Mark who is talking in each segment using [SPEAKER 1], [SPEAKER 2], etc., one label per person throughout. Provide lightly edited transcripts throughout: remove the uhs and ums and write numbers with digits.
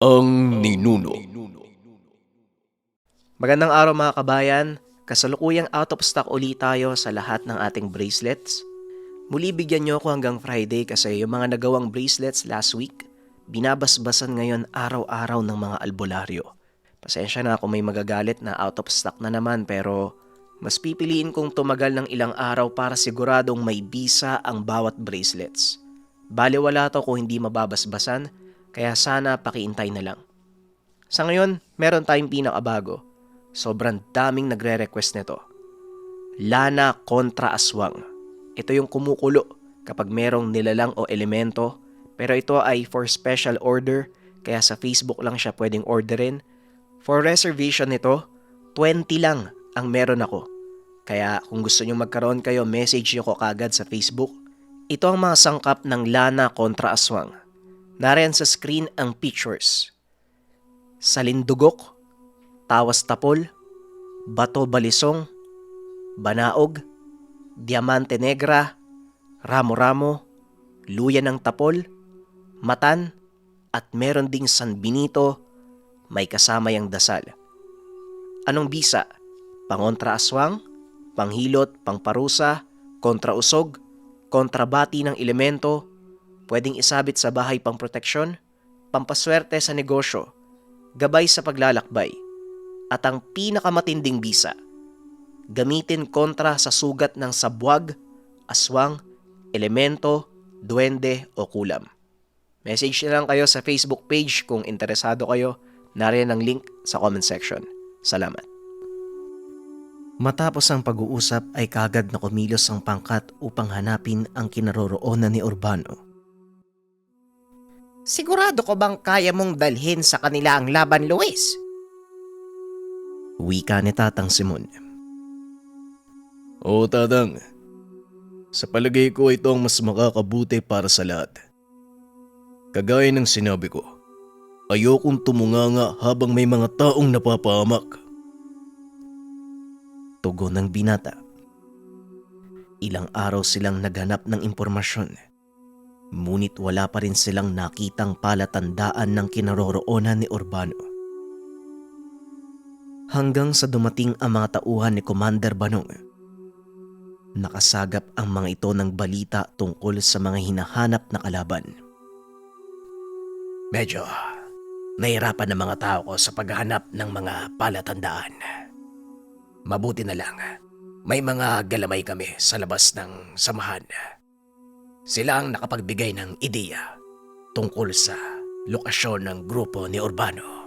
[SPEAKER 1] Ang ninuno.
[SPEAKER 2] Magandang araw mga kabayan, kasalukuyang out of stock ulit tayo sa lahat ng ating bracelets. Muli bigyan nyo ako hanggang Friday kasi yung mga nagawang bracelets last week, binabasbasan ngayon araw-araw ng mga albularyo. Pasensya na kung may magagalit na out of stock na naman pero mas pipiliin kong tumagal ng ilang araw para siguradong may bisa ang bawat bracelets. Baliwala to kung hindi mababasbasan, kaya sana pakiintay na lang. Sa ngayon, meron tayong pinakabago. Sobrang daming nagre-request nito. Lana kontra aswang. Ito yung kumukulo kapag merong nilalang o elemento, pero ito ay for special order, kaya sa Facebook lang siya pwedeng orderin. For reservation nito, 20 lang ang meron ako. Kaya kung gusto nyo magkaroon kayo, message nyo ko kagad sa Facebook. Ito ang mga sangkap ng Lana kontra aswang. Nariyan sa screen ang pictures. Salindugok, tawas tapol, bato balisong, banaog, diamante negra, ramo-ramo, luya ng tapol, matan, at meron ding San Benito, may kasama yang dasal. Anong bisa? Pangontra aswang, panghilot, pangparusa, kontra usog, kontrabati ng elemento, pwedeng isabit sa bahay pang proteksyon, pampaswerte sa negosyo, gabay sa paglalakbay, at ang pinakamatinding bisa, gamitin kontra sa sugat ng sabwag, aswang, elemento, duwende o kulam. Message na lang kayo sa Facebook page kung interesado kayo. Nariyan ang link sa comment section. Salamat. Matapos ang pag-uusap ay kagad na kumilos ang pangkat upang hanapin ang kinaroroonan ni Urbano.
[SPEAKER 3] Sigurado ko bang kaya mong dalhin sa kanila ang laban, Luis?
[SPEAKER 2] Wika ni Tatang Simon.
[SPEAKER 1] Oo, Tatang. Sa palagay ko ito ang mas makakabuti para sa lahat. Kagaya ng sinabi ko, ayokong tumunganga habang may mga taong napapahamak.
[SPEAKER 2] Tugon ng binata. Ilang araw silang naghanap ng impormasyon. Ngunit wala pa rin silang nakitang palatandaan ng kinaroroonan ni Urbano. Hanggang sa dumating ang mga tauhan ni Commander Banong. Nakasagap ang mga ito ng balita tungkol sa mga hinahanap na kalaban.
[SPEAKER 3] Medyo nahirapan ng mga tao ko sa paghahanap ng mga palatandaan. Mabuti na lang, may mga galamay kami sa labas ng samahan. Sila ang nakapagbigay ng ideya tungkol sa lokasyon ng grupo ni Urbano.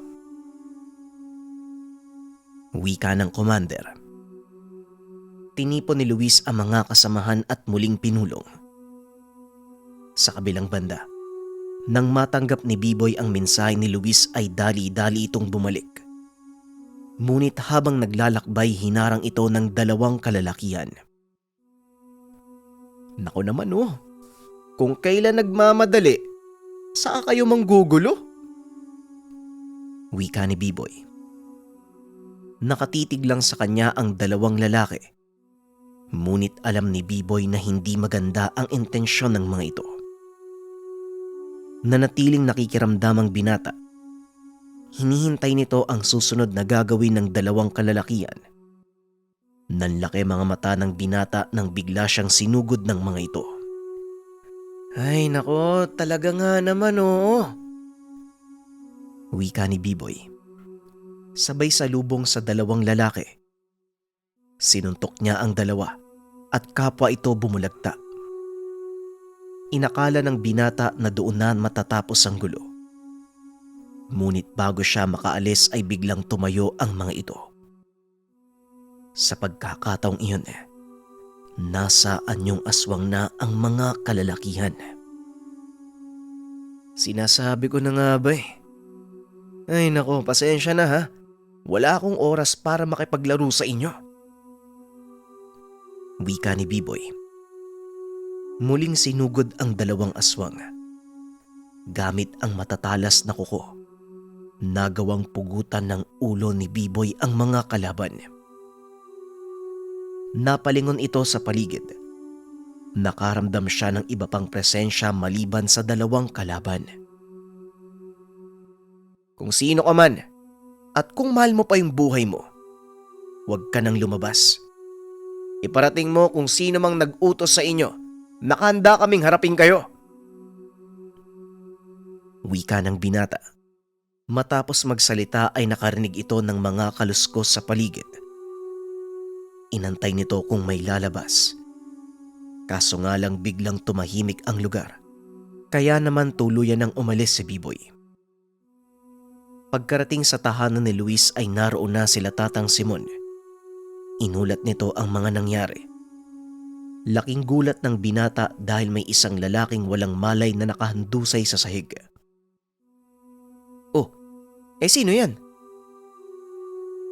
[SPEAKER 2] Wika ng Commander. Tinipon ni Luis ang mga kasamahan at muling pinulong. Sa kabilang banda, nang matanggap ni Biboy ang mensahe ni Luis ay dali-dali itong bumalik. Ngunit habang naglalakbay hinarang ito ng dalawang kalalakihan.
[SPEAKER 3] Naku naman kung kailan nagmamadali, saan kayo manggugulo?
[SPEAKER 2] Wika ni Biboy. Nakatitig lang sa kanya ang dalawang lalaki. Ngunit alam ni Biboy na hindi maganda ang intensyon ng mga ito. Nanatiling nakikiramdam ang binata. Hinihintay nito ang susunod na gagawin ng dalawang kalalakihan. Nanlaki mga mata ng binata nang bigla siyang sinugod ng mga ito.
[SPEAKER 3] Ay nako, talaga nga naman
[SPEAKER 2] Wika ni Biboy. Sabay salubong sa dalawang lalaki. Sinuntok niya ang dalawa at kapwa ito bumulagta. Inakala ng binata na doon na matatapos ang gulo. Ngunit bago siya makaalis ay biglang tumayo ang mga ito. Sa pagkakataong iyon, nasa anyong aswang na ang mga kalalakihan.
[SPEAKER 3] Sinasabi ko na nga ba Ay nako, pasensya na ha. Wala akong oras para makipaglaro sa inyo.
[SPEAKER 2] Wika ni Biboy. Muling sinugod ang dalawang aswang. Gamit ang matatalas na kuko, nagawang pugutan ng ulo ni Biboy ang mga kalaban. Napalingon ito sa paligid. Nakaramdam siya ng iba pang presensya maliban sa dalawang kalaban. Kung sino ka man at kung mahal mo pa yung buhay mo, huwag ka nang lumabas. Iparating mo kung sino mang nag-utos sa inyo, nakahanda kaming harapin kayo. Wika ng binata. Matapos magsalita ay nakarinig ito ng mga kaluskos sa paligid. Inantay nito kung may lalabas. Kaso nga lang biglang tumahimik ang lugar. Kaya naman tuluyan ng umalis si Biboy. Pagkarating sa tahanan ni Luis ay naroon na sila Tatang Simon. Inulat nito ang mga nangyari. Laking gulat ng binata dahil may isang lalaking walang malay na nakahandusay sa sahig. Oh, sino yan?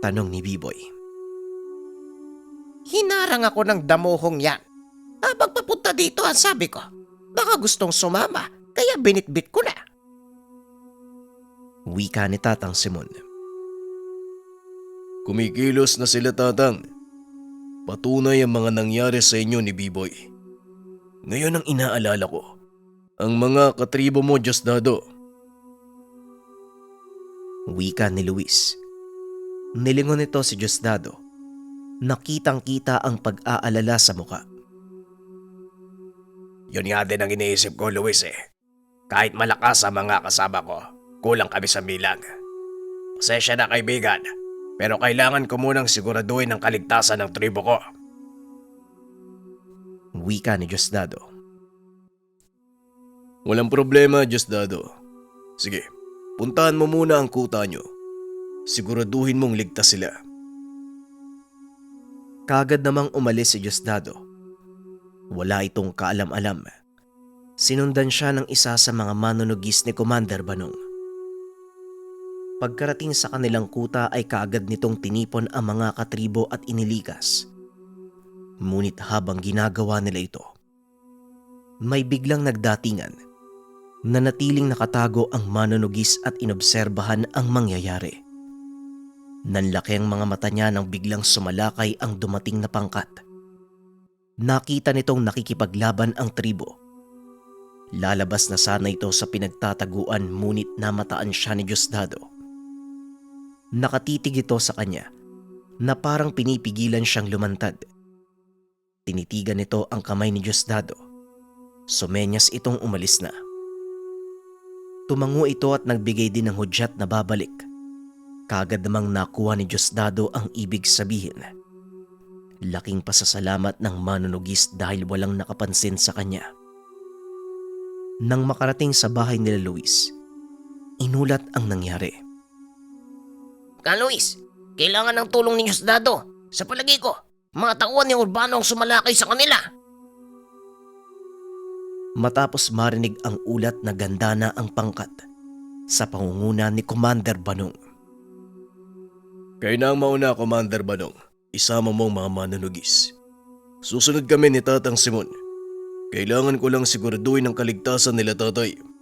[SPEAKER 2] Tanong ni Biboy.
[SPEAKER 3] Hinarang ako ng damuhong yan. Habang papunta dito ang sabi ko, baka gustong sumama, kaya binitbit ko na.
[SPEAKER 2] Wika ni Tatang Simon.
[SPEAKER 1] Kumikilos na sila, Tatang. Patunay ang mga nangyari sa inyo ni Biboy. Ngayon ang inaalala ko, ang mga katribo mo, Diosdado.
[SPEAKER 2] Wika ni Luis. Nilingon nito si Diosdado. Nakitang-kita ang pag-aalala sa muka.
[SPEAKER 3] Yun nga din ang iniisip ko, Luis eh. Kahit malakas ang mga kasama ko, kulang kami sa bilang. Pasensya na kaibigan, pero kailangan ko munang siguraduhin ang kaligtasan ng tribo ko.
[SPEAKER 2] Wika ni Diosdado.
[SPEAKER 1] Walang problema, Diosdado. Sige, puntahan mo muna ang kuta nyo. Siguraduhin mong ligtas sila.
[SPEAKER 2] Kagad namang umalis si Diosdado. Wala itong kaalam-alam. Sinundan siya ng isa sa mga manunugis ni Commander Banong. Pagkarating sa kanilang kuta ay kaagad nitong tinipon ang mga katribo at inilikas. Ngunit habang ginagawa nila ito, may biglang nagdatingan. Nanatiling nakatago ang manunugis at inobserbahan ang mangyayari. Nanlaki ang mga mata niya nang biglang sumalakay ang dumating na pangkat. Nakita nitong nakikipaglaban ang tribo. Lalabas na sana ito sa pinagtataguan ngunit namataan siya ni Diosdado. Nakatitig ito sa kanya na parang pinipigilan siyang lumantad. Tinitigan nito ang kamay ni Diosdado. Sumenyas itong umalis na. Tumango ito at nagbigay din ng hudyat na babalik. Kagad namang nakuha ni Diosdado ang ibig sabihin. Laking pasasalamat ng manunugis dahil walang nakapansin sa kanya. Nang makarating sa bahay nila Luis, inulat ang nangyari.
[SPEAKER 3] Luis, kailangan ng tulong ni Diosdado. Sa palagi ko, mga tauhan ni Urbano ang sumalakay sa kanila.
[SPEAKER 2] Matapos marinig ang ulat na ganda na ang pangkat sa pangunguna ni Commander Banong.
[SPEAKER 1] Kayo na ang mauna, Commander Banong. Isama mo ang mga manunugis. Susunod kami ni Tatang Simon. Kailangan ko lang siguraduhin ang kaligtasan nila, Tatay.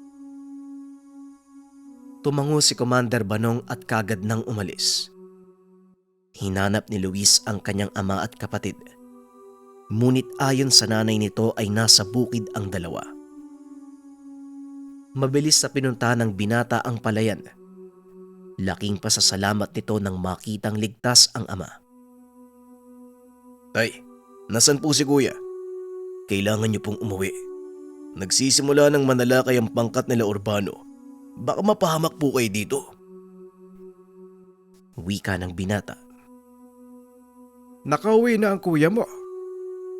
[SPEAKER 2] Tumango si Commander Banong at kagad nang umalis. Hinanap ni Luis ang kanyang ama at kapatid. Ngunit ayon sa nanay nito ay nasa bukid ang dalawa. Mabilis sa pinunta ng binata ang palayan. Laking pasasalamat nito nang makitang ligtas ang ama.
[SPEAKER 1] Tay, nasan po si Kuya? Kailangan niyo pong umuwi. Nagsisimula ng manalakay ang pangkat nila Urbano. Baka mapahamak po kayo dito.
[SPEAKER 2] Wika ng binata.
[SPEAKER 4] Nakauwi na ang kuya mo.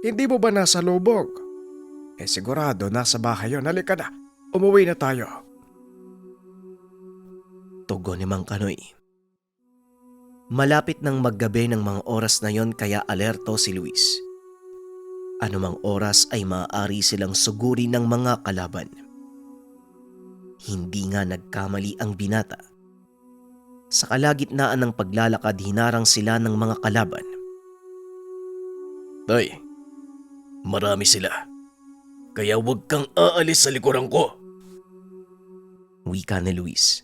[SPEAKER 4] Hindi mo ba nasa lubog? Sigurado nasa bahay yun. Halika na. Umuwi na tayo.
[SPEAKER 2] Tugon ni Mang Kanoy. Malapit ng maggabi ng mga oras na yon kaya alerto si Luis. Anumang oras ay maaari silang suguri ng mga kalaban. Hindi nga nagkamali ang binata. Sa kalagitnaan ng paglalakad hinarang sila ng mga kalaban.
[SPEAKER 1] Tay, marami sila. Kaya huwag kang aalis sa likuran ko.
[SPEAKER 2] Wika ni Luis.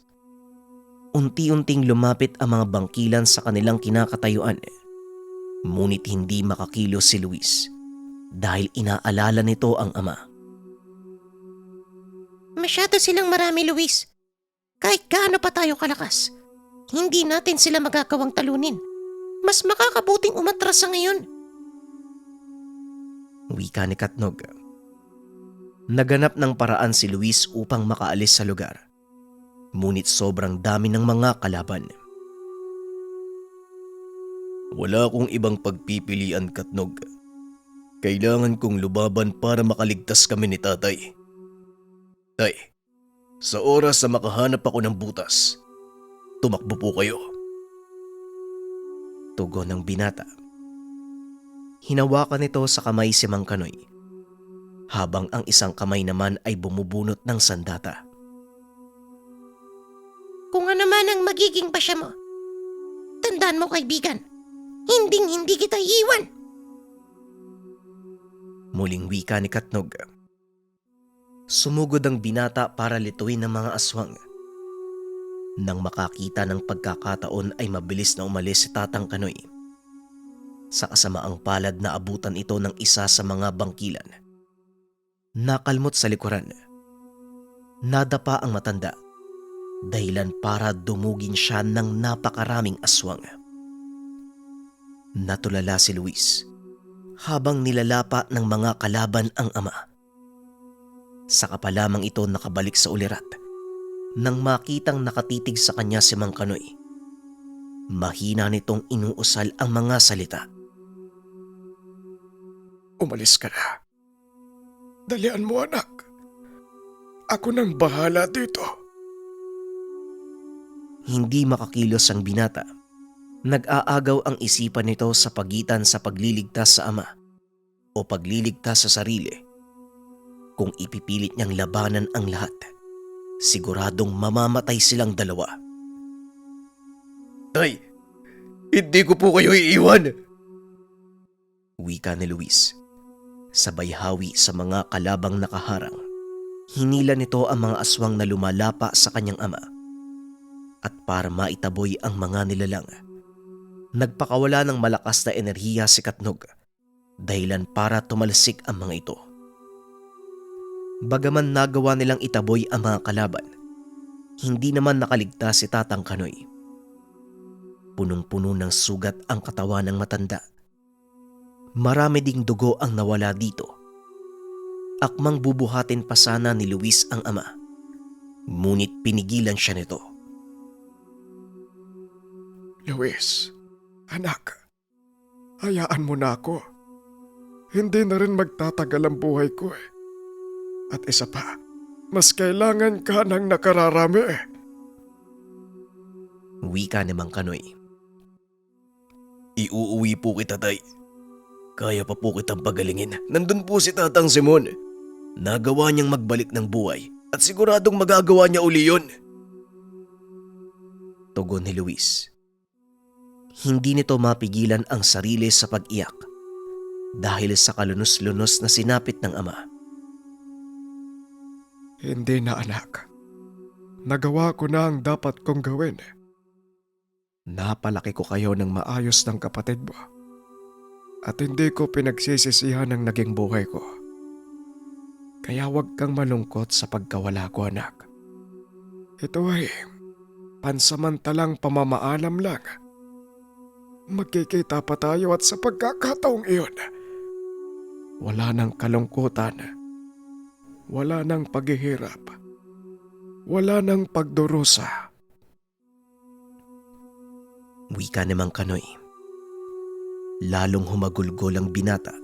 [SPEAKER 2] Unti-unting lumapit ang mga bangkilan sa kanilang kinakatayuan. Ngunit hindi makakilos si Luis dahil inaalala nito ang ama.
[SPEAKER 3] Masyado silang marami, Luis.
[SPEAKER 5] Kahit gaano pa tayo kalakas, hindi natin sila magagawang talunin. Mas makakabuting umatras sa ngayon.
[SPEAKER 2] Wika ni Katnog. Naganap ng paraan si Luis upang makaalis sa lugar. Ngunit sobrang dami ng mga kalaban.
[SPEAKER 1] Wala akong ibang pagpipilian, Katnog. Kailangan kong lumaban para makaligtas kami ni tatay. Tay, sa oras na makahanap ako ng butas, tumakbo po kayo.
[SPEAKER 2] Tugon ng binata. Hinawakan nito sa kamay si Mang Kanoy, habang ang isang kamay naman ay bumubunot ng sandata.
[SPEAKER 5] Kung ano man ang magiging pasya mo, tandaan mo kaibigan, hindi kita iiwan.
[SPEAKER 2] Muling wika ni Katnog. Sumugod ang binata para lituin ng mga aswang. Nang makakita ng pagkakataon ay mabilis na umalis si Tatang Kanoy. Sa kasamaang palad na abutan ito ng isa sa mga bangkilan. Nakalmot sa likuran. Nadapa ang matanda. Dahilan para dumugin siya ng napakaraming aswang. Natulala si Luis habang nilalapa ng mga kalaban ang ama. Saka pa lamang ito nakabalik sa ulirat nang makitang nakatitig sa kanya si Mang Kanoy. Mahina nitong inuusal ang mga salita.
[SPEAKER 4] Umalis ka na. Dalian mo, anak. Ako nang bahala dito.
[SPEAKER 2] Hindi makakilos ang binata. Nag-aagaw ang isipan nito sa pagitan sa pagliligtas sa ama o pagliligtas sa sarili. Kung ipipilit niyang labanan ang lahat, siguradong mamamatay silang dalawa.
[SPEAKER 1] Tay, hindi ko po kayo iiwan.
[SPEAKER 2] Wika ni Luis. Sabay hawi sa mga kalabang nakaharang. Hinila nito ang mga aswang na lumalapa sa kanyang ama. At para maitaboy ang mga nilalang, nagpakawala ng malakas na enerhiya si Katnog, dahilan para tumalsik ang mga ito. Bagaman nagawa nilang itaboy ang mga kalaban, hindi naman nakaligtas si Tatang Kanoy. Punong-puno ng sugat ang katawan ng matanda. Marami ding dugo ang nawala dito. Akmang bubuhatin pa sana ni Luis ang ama, ngunit pinigilan siya nito.
[SPEAKER 4] Luis, anak, hayaan mo na ako. Hindi na rin magtatagal ang buhay ko eh. At isa pa, mas kailangan ka ng nakararami eh.
[SPEAKER 2] Wika ni Mang Kanoy.
[SPEAKER 1] Iuuwi po kita, tay. Kaya pa po kitang pagalingin. Nandun po si Tatang Simon. Nagawa niyang magbalik ng buhay at siguradong magagawa niya uli yun.
[SPEAKER 2] Tugon ni Luis. Hindi nito mapigilan ang sarili sa pag-iyak dahil sa kalunos-lunos na sinapit ng ama.
[SPEAKER 4] Hindi na, anak. Nagawa ko na ang dapat kong gawin. Napalaki ko kayo ng maayos ng kapatid mo. At hindi ko pinagsisisihan ang naging buhay ko. Kaya huwag kang malungkot sa pagkawala ko, anak. Ito ay pansamantalang pamamaalam lang. Magkikita pa tayo at sa pagkakataong iyon, wala nang kalungkutan, wala nang paghihirap, wala nang pagdurusa.
[SPEAKER 2] Wika ni Mang Kanoy. Lalong humagulgol ang binata.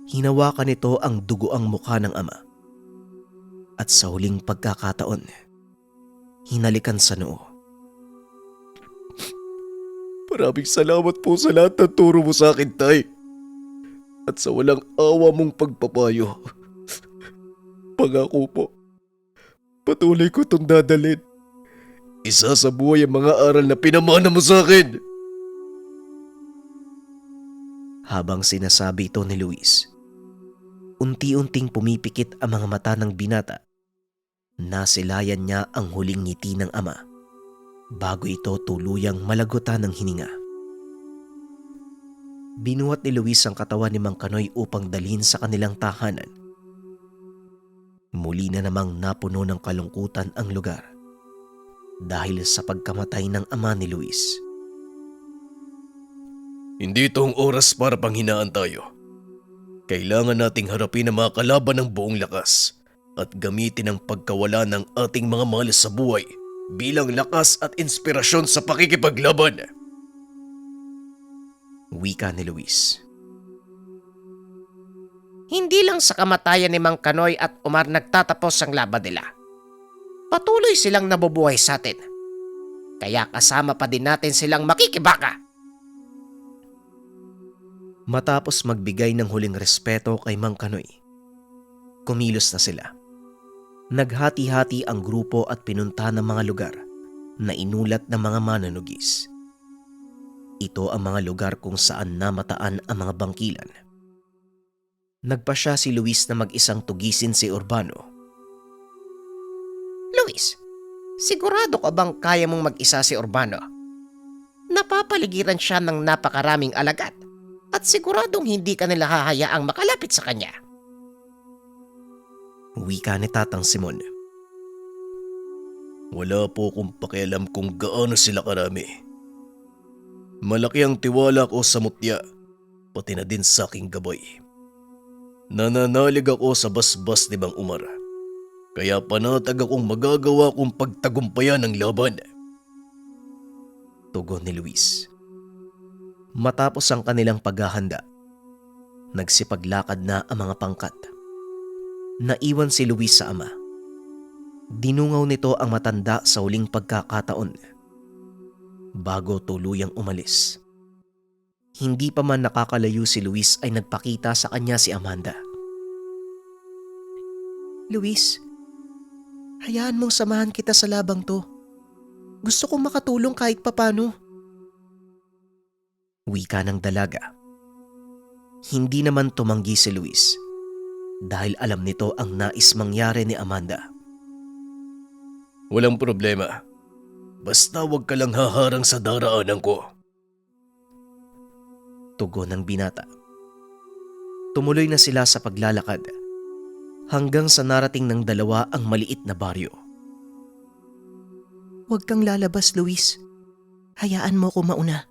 [SPEAKER 2] Hinawakan nito ang dugoang mukha ng ama. At sa huling pagkakataon, hinalikan sa noo.
[SPEAKER 1] Maraming salamat po sa lahat ng turo mo sa akin, tay. At sa walang awa mong pagpapayo. Pangako po, patuloy ko itong dadalhin. Isa sa buhay ang mga aral na pinamana mo sa akin.
[SPEAKER 2] Habang sinasabi ito ni Luis, unti-unting pumipikit ang mga mata ng binata. Nasilayan niya ang huling ngiti ng ama bago ito tuluyang malagutan ng hininga. Binuhat ni Luis ang katawan ni Mang Kanoy upang dalhin sa kanilang tahanan. Muli na namang napuno ng kalungkutan ang lugar dahil sa pagkamatay ng ama ni Luis.
[SPEAKER 1] Hindi ito ang oras para panghinaan tayo. Kailangan nating harapin ang mga kalaban ng buong lakas at gamitin ang pagkawala ng ating mga mahal sa buhay bilang lakas at inspirasyon sa pakikipaglaban.
[SPEAKER 2] Wika ni Luis.
[SPEAKER 5] Hindi lang sa kamatayan ni Mang Kanoy at Umar nagtatapos ang laban nila. Patuloy silang nabubuhay sa atin. Kaya kasama pa din natin silang makikibaka.
[SPEAKER 2] Matapos magbigay ng huling respeto kay Mang Kanoy, kumilos na sila. Naghati-hati ang grupo at pinunta ng mga lugar na inulat ng mga mananugis. Ito ang mga lugar kung saan namataan ang mga bangkilan. Nagpasya si Luis na mag-isang tugisin si Urbano.
[SPEAKER 5] Luis, sigurado ka bang kaya mong mag-isa si Urbano? Napapaligiran siya ng napakaraming alagad at siguradong hindi ka nila hahayaang makalapit sa kanya.
[SPEAKER 2] Wika ni Tatang Simon.
[SPEAKER 1] Wala po akong pakialam kung gaano sila karami. Malaki ang tiwala ko sa mutya, pati na din sa aking gabay. Nananalig ako sa basbas ni Mang Umar, kaya panatag akong magagawa kong pagtagumpayan ng laban.
[SPEAKER 2] Tugon ni Luis. Matapos ang kanilang paghahanda, nagsipaglakad na ang mga pangkat. Naiwan si Luis sa ama. Dinungaw nito ang matanda sa huling pagkakataon bago tuluyang umalis. Hindi pa man nakakalayo si Luis ay nagpakita sa kanya si Amanda.
[SPEAKER 5] Luis, hayaan mong samahan kita sa labang to. Gusto kong makatulong kahit papano.
[SPEAKER 2] Wika ng dalaga. Hindi naman tumanggi si Luis dahil alam nito ang nais mangyari ni Amanda.
[SPEAKER 1] Walang problema. Basta wag ka lang haharang sa daraanan ko.
[SPEAKER 2] Tugon ng binata. Tumuloy na sila sa paglalakad hanggang sa narating ng dalawa ang maliit na baryo.
[SPEAKER 5] Huwag kang lalabas, Luis. Hayaan mo ko mauna.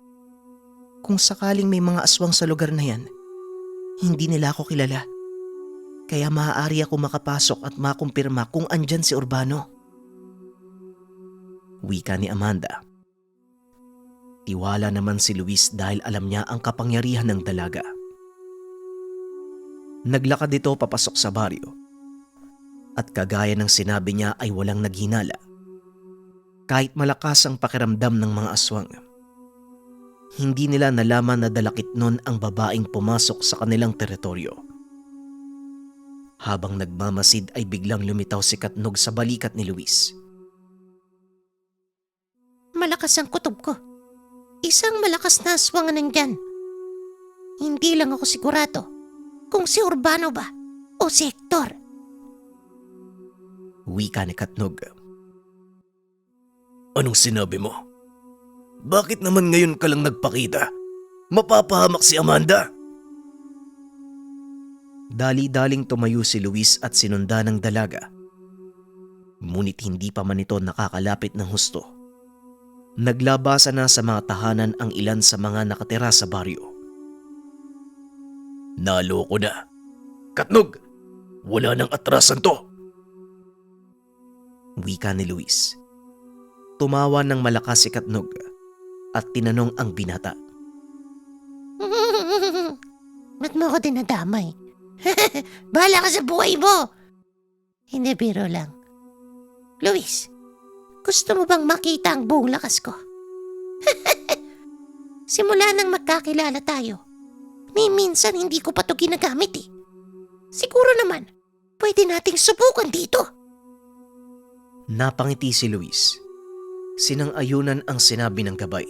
[SPEAKER 5] Kung sakaling may mga aswang sa lugar na yan, hindi nila ako kilala. Kaya maaari ako makapasok at makumpirma kung andyan si Urbano.
[SPEAKER 2] Wika ni Amanda. Tiwala naman si Luis dahil alam niya ang kapangyarihan ng dalaga. Naglakad ito papasok sa baryo at kagaya ng sinabi niya ay walang naghinala. Kahit malakas ang pakiramdam ng mga aswang, hindi nila nalaman na dalakit nun ang babaeng pumasok sa kanilang teritoryo. Habang nagmamasid ay biglang lumitaw si Katnog sa balikat ni Luis.
[SPEAKER 5] Malakas ang kutob ko. Isang malakas na aswang ang nandyan. Hindi lang ako sigurado kung si Urbano ba o si Hector.
[SPEAKER 2] Wika ni Katnog.
[SPEAKER 1] Anong sinabi mo? Bakit naman ngayon ka lang nagpakita? Mapapahamak si Amanda.
[SPEAKER 2] Dali-daling tumayo si Luis at sinunda ng dalaga. Ngunit hindi pa man ito nakakalapit ng husto. Naglabasa na sa mga tahanan ang ilan sa mga nakatira sa baryo.
[SPEAKER 1] Naloko na. Katnog, wala nang atrasan to.
[SPEAKER 2] Wika ni Luis. Tumawa ng malakas si Katnog at tinanong ang binata.
[SPEAKER 5] Ba't mo ako dinadamay? Bahala ka sa buhay mo! Hindi, biro lang. Luis, gusto mo bang makita ang buong lakas ko? Simula nang magkakilala tayo, ni minsan hindi ko pa to ginagamit eh. Siguro naman, pwede nating subukan dito.
[SPEAKER 2] Napangiti si Luis. Sinang-ayunan ang sinabi ng gabay.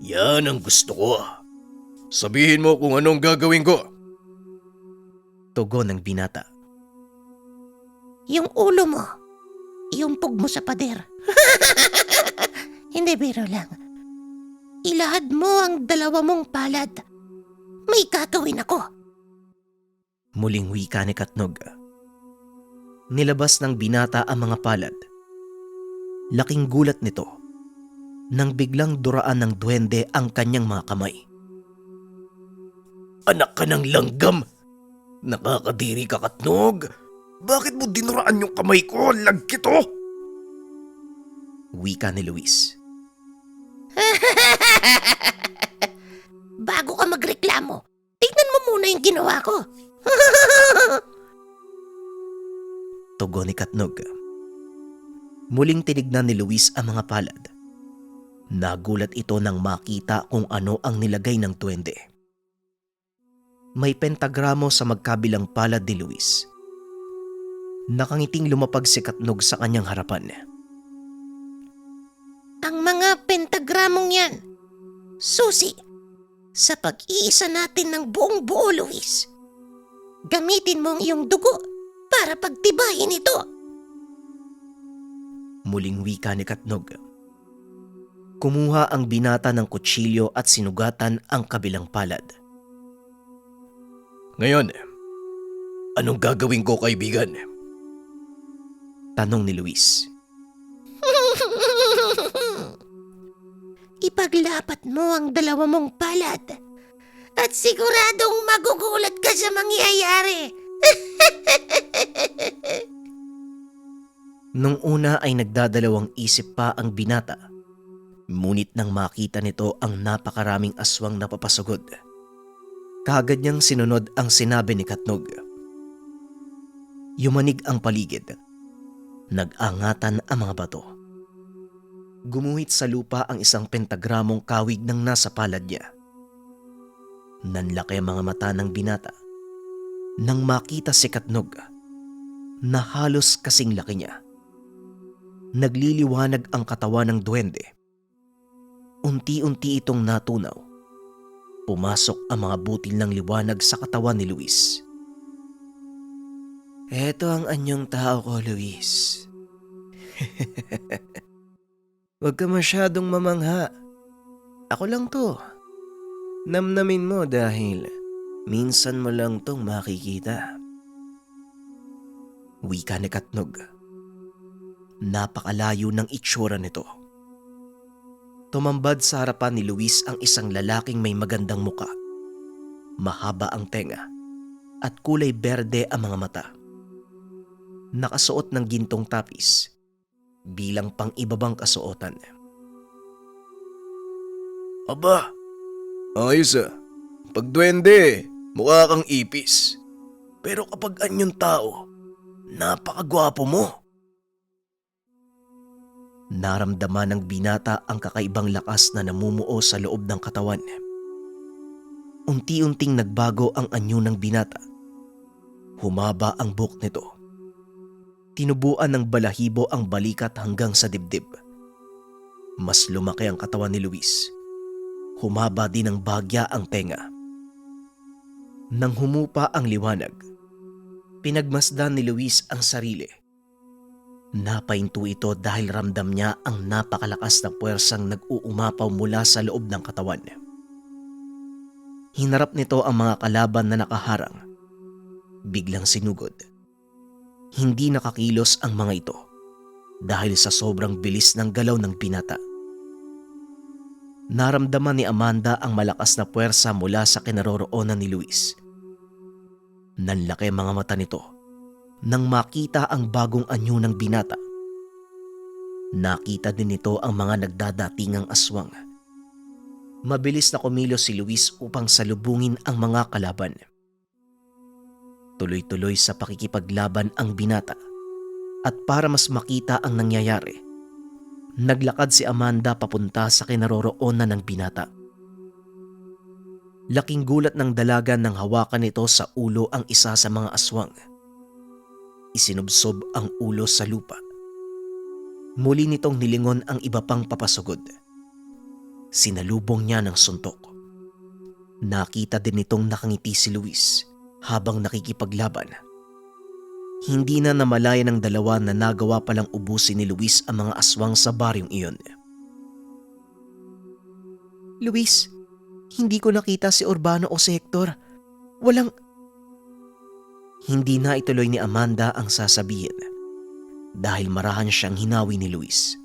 [SPEAKER 1] Yan ang gusto ko. Sabihin mo kung anong gagawin ko.
[SPEAKER 2] Tugon ng binata.
[SPEAKER 5] Yung ulo mo, iumpog mo sa pader. Hindi, biro lang. Ilahad mo ang dalawa mong palad. May gagawin ako.
[SPEAKER 2] Muling wika ni Katnog. Nilabas ng binata ang mga palad.
[SPEAKER 5] Laking gulat nito nang biglang duraan ng duwende ang kanyang mga kamay.
[SPEAKER 3] Anak ka ng langgam! Nakakadiri ka, Katnog! Bakit mo dinuraan yung kamay ko? Lagkit oh!
[SPEAKER 5] Wika ni Luis.
[SPEAKER 6] Bago ka magreklamo, tignan mo muna yung ginawa ko.
[SPEAKER 5] Tugon ni Katnog. Muling tinignan ni Luis ang mga palad. Nagulat ito nang makita kung ano ang nilagay ng duwende. May pentagramo sa magkabilang palad ni Luis. Nakangiting lumapag si Katnog sa kanyang harapan.
[SPEAKER 6] Ang mga pentagramong yan, susi, sa pag-iisa natin ng buong buo, Luis. Gamitin mo ang iyong dugo para pagtibayin ito.
[SPEAKER 5] Muling wika ni Katnog. Kumuha ang binata ng kutsilyo at sinugatan ang kabilang palad.
[SPEAKER 1] Ngayon, anong gagawin ko, kaibigan?
[SPEAKER 5] Tanong ni Luis.
[SPEAKER 6] Ipaglapat mo ang dalawa mong palad at siguradong magugulat ka sa mangyayari.
[SPEAKER 5] Nung una ay nagdadalawang isip pa ang binata, ngunit nang makita nito ang napakaraming aswang na papasugod, kaagad niyang sinunod ang sinabi ni Katnog. Yumanig ang paligid. Nag-angatan ang mga bato. Gumuhit sa lupa ang isang pentagramong kawig ng nasa palad niya. Nanlaki ang mga mata ng binata nang makita si Katnog na halos kasing laki niya. Nagliliwanag ang katawan ng duwende. Unti-unti itong natunaw. Pumasok ang mga butil ng liwanag sa katawan ni Luis. Eto ang anyong tao ko, Luis. Huwag ka masyadong mamangha. Ako lang to. Namnamin mo dahil minsan mo lang tong makikita. Wika ni Katnog. Napakalayo ng itsura nito. Tumambad sa harapan ni Luis ang isang lalaking may magandang muka. Mahaba ang tenga at kulay berde ang mga mata. Nakasuot ng gintong tapis bilang pang-ibabang kasuotan.
[SPEAKER 1] Aba, ayos ah. Pag duwende, mukha kang ipis. Pero kapag anyong tao, napakagwapo mo.
[SPEAKER 5] Naramdaman ng binata ang kakaibang lakas na namumuo sa loob ng katawan. Unti-unting nagbago ang anyo ng binata. Humaba ang buhok nito. Tinubuan ng balahibo ang balikat hanggang sa dibdib. Mas lumaki ang katawan ni Luis. Humaba din ng bagya ang tenga. Nang humupa ang liwanag, pinagmasdan ni Luis ang sarili. Napahinto ito dahil ramdam niya ang napakalakas na puwersang nag-uumapaw mula sa loob ng katawan. Hinarap nito ang mga kalaban na nakaharang. Biglang sinugod. Hindi nakakilos ang mga ito dahil sa sobrang bilis ng galaw ng binata. Naramdaman ni Amanda ang malakas na puwersa mula sa kinaroroonan ni Luis. Nanlaki ang mga mata nito nang makita ang bagong anyo ng binata. Nakita din nito ang mga nagdadatingang aswang. Mabilis na kumilos si Luis upang salubungin ang mga kalaban. Tuloy-tuloy sa pakikipaglaban ang binata at para mas makita ang nangyayari, naglakad si Amanda papunta sa kinaroroonan ng binata. Laking gulat ng dalaga nang hawakan nito sa ulo ang isa sa mga aswang. Isinubsob ang ulo sa lupa. Muli nitong nilingon ang iba pang papasugod. Sinalubong niya ng suntok. Nakita din nitong nakangiti si Luis habang nakikipaglaban. Hindi na namalaya ng dalawa na nagawa palang ubusin ni Luis ang mga aswang sa baryong iyon. Luis, hindi ko nakita si Urbano o si Hector. Walang... Hindi na ituloy ni Amanda ang sasabihin dahil marahan siyang hinawi ni Luis.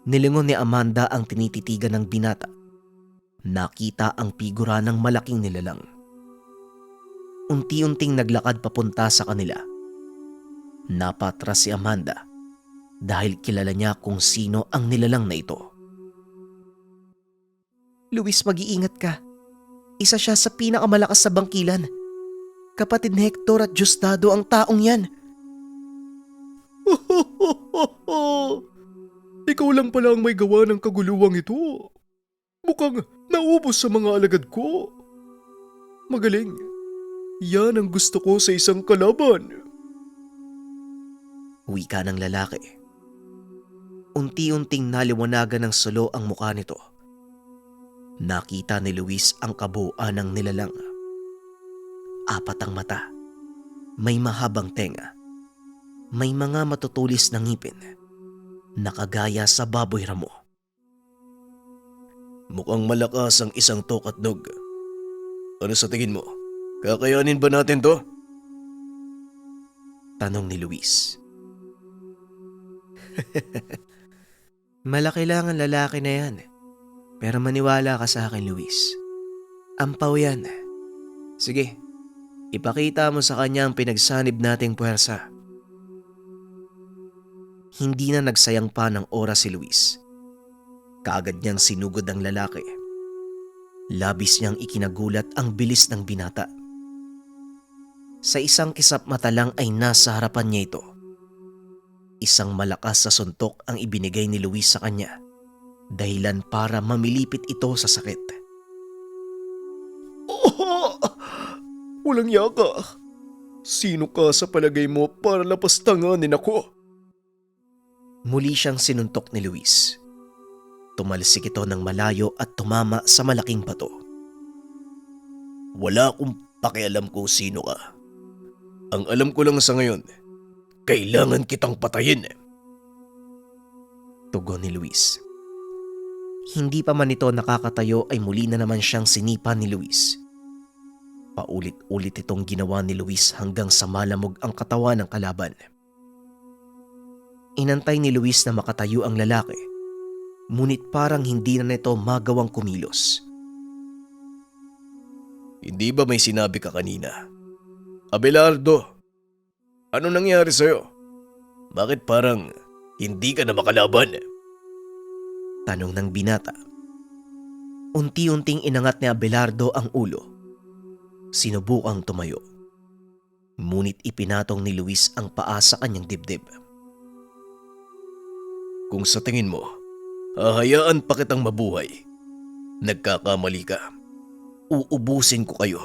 [SPEAKER 2] Nilingon ni Amanda ang tinititigan ng binata. Nakita ang figura ng malaking nilalang. Unti-unting naglakad papunta sa kanila. Napatras si Amanda dahil kilala niya kung sino ang nilalang na ito.
[SPEAKER 5] Luis, mag-iingat ka. Isa siya sa pinakamalakas sa bangkilan. Kapatid ni Hector at Diosdado ang taong yan.
[SPEAKER 1] Ikaw lang pala ang may gawa ng kaguluwang ito. Mukhang naubos sa mga alagad ko. Magaling. Yan ang gusto ko sa isang kalaban.
[SPEAKER 2] Wika ng lalaki. Unti-unting naliwanagan ng sulo ang mukha nito. Nakita ni Luis ang kabuuan ng nilalang. Apat ang mata. May mahabang tenga. May mga matutulis na ngipin. Nakagaya sa baboy ramo.
[SPEAKER 1] Mukhang malakas ang isang tokatnog. Ano sa tingin mo? Kakayanin ba natin to?
[SPEAKER 2] Tanong ni Luis. Malaki lang ang lalaki na yan. Pero maniwala ka sa akin, Luis. Ampaw yan. Sige, ipakita mo sa kanya ang pinagsanib nating puwersa. Hindi na nagsayang pa ng oras si Luis. Kaagad niyang sinugod ang lalaki. Labis niyang ikinagulat ang bilis ng binata. Sa isang kisap mata lang ay nasa harapan niya ito. Isang malakas na suntok ang ibinigay ni Luis sa kanya. Dahilan para mamilipit ito sa sakit.
[SPEAKER 1] Oh! Walang yaka. Sino ka sa palagay mo para lapastanganin ako?
[SPEAKER 2] Muli siyang sinuntok ni Luis. Tumalsik ito ng malayo at tumama sa malaking bato.
[SPEAKER 1] Wala akong pakialam kung sino ka. Ang alam ko lang sa ngayon, kailangan kitang patayin.
[SPEAKER 2] Tugon ni Luis. Hindi pa man ito nakakatayo ay muli na naman siyang sinipa ni Luis. Paulit-ulit itong ginawa ni Luis hanggang sa malamog ang katawan ng kalaban. Inantay ni Luis na makatayo ang lalaki, ngunit parang hindi na nito magawang kumilos.
[SPEAKER 1] Hindi ba may sinabi ka kanina? Abelardo, ano nangyari sa'yo? Bakit parang hindi ka na makalaban?
[SPEAKER 2] Tanong ng binata. Unti-unting inangat ni Abelardo ang ulo. Sinubukang tumayo. Ngunit ipinatong ni Luis ang paa sa kanyang dibdib.
[SPEAKER 1] Kung sa tingin mo, hahayaan pa kitang mabuhay, nagkakamali ka. Uubusin ko kayo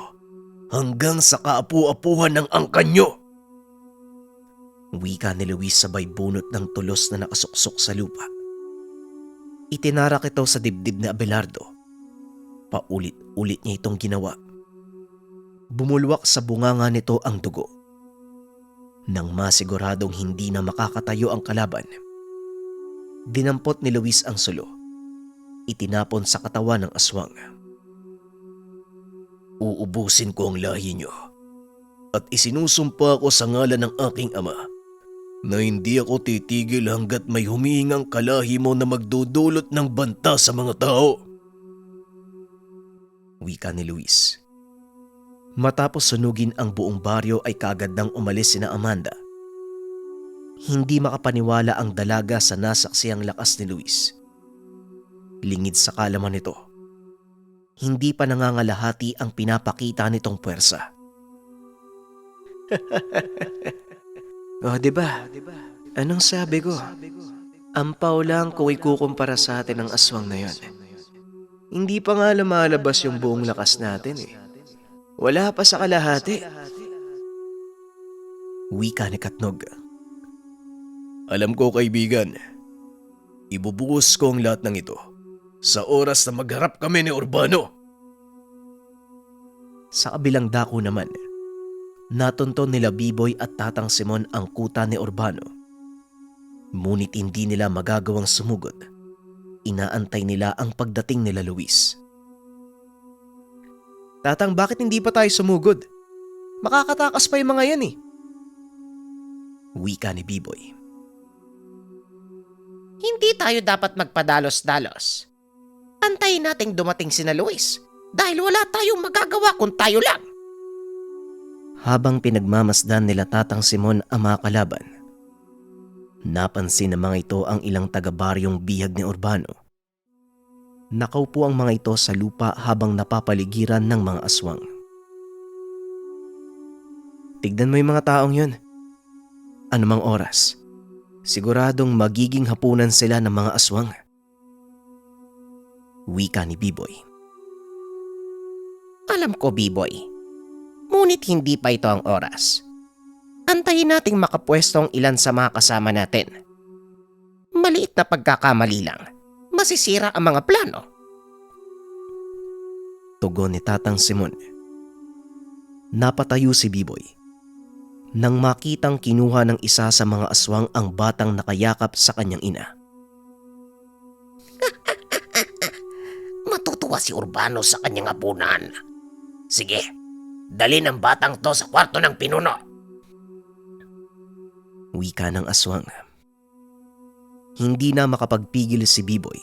[SPEAKER 1] hanggang sa kaapu-apuhan ng angkan nyo.
[SPEAKER 2] Wika ni Luis sabay bunot ng tulos na nakasuksok sa lupa. Itinarak ito sa dibdib ni Abelardo. Paulit-ulit niya itong ginawa. Bumulwak sa bunganga nito ang dugo. Nang masiguradong hindi na makakatayo ang kalaban, dinampot ni Luis ang sulo. Itinapon sa katawan ng aswang.
[SPEAKER 1] Uubusin ko ang lahi nyo at isinusumpa ko sa ngalan ng aking ama na hindi ako titigil hanggat may humihingang kalahi mo na magdudulot ng banta sa mga tao.
[SPEAKER 2] Wika ni Luis. Matapos sunugin ang buong baryo ay kaagad nang umalis sina Amanda. Hindi makapaniwala ang dalaga sa nasaksiyang lakas ni Luis. Lingid sa kalaman nito. Hindi pa nangangalahati ang pinapakita nitong puwersa. Oh, diba? Anong sabi ko? Ampaw lang kung ikukumpara sa atin ang aswang na yon. Hindi pa nga lumalabas yung buong lakas natin eh. Wala pa sa kalahati. Wika ni Katnog.
[SPEAKER 1] Alam ko kaibigan, ibubuhos ko ang lahat ng ito sa oras na magharap kami ni Urbano.
[SPEAKER 2] Sa kabilang dako naman, natunton nila Biboy at Tatang Simon ang kuta ni Urbano. Ngunit hindi nila magagawang sumugod. Inaantay nila ang pagdating nila Luis. Tatang, bakit hindi pa tayo sumugod? Makakatakas pa yung mga yan eh. Wika ni Biboy.
[SPEAKER 6] Hindi tayo dapat magpadalos-dalos. Antayin nating dumating sina Luis dahil wala tayong magagawa kung tayo lang.
[SPEAKER 2] Habang pinagmamasdan nila Tatang Simon ang mga kalaban, napansin ng mga ito ang ilang taga-baryong bihag ni Urbano. Nakaupo ang mga ito sa lupa habang napapaligiran ng mga aswang. Tignan mo yung mga taong yun. Anumang oras, siguradong magiging hapunan sila ng mga aswang. Wika ni B-Boy.
[SPEAKER 6] Alam ko, B-Boy. Ngunit hindi pa ito ang oras. Antayin nating makapwesto ang ilan sa mga kasama natin. Maliit na pagkakamali lang. Masisira ang mga plano.
[SPEAKER 2] Tugon ni Tatang Simon. Napatayo si B-Boy nang makitang kinuha ng isa sa mga aswang ang batang nakayakap sa kanyang ina.
[SPEAKER 3] Matutuwa si Urbano sa kanyang apunan. Sige, dali ng batang to sa kwarto ng pinuno.
[SPEAKER 2] Wika ng aswang. Hindi na makapagpigil si B-Boy.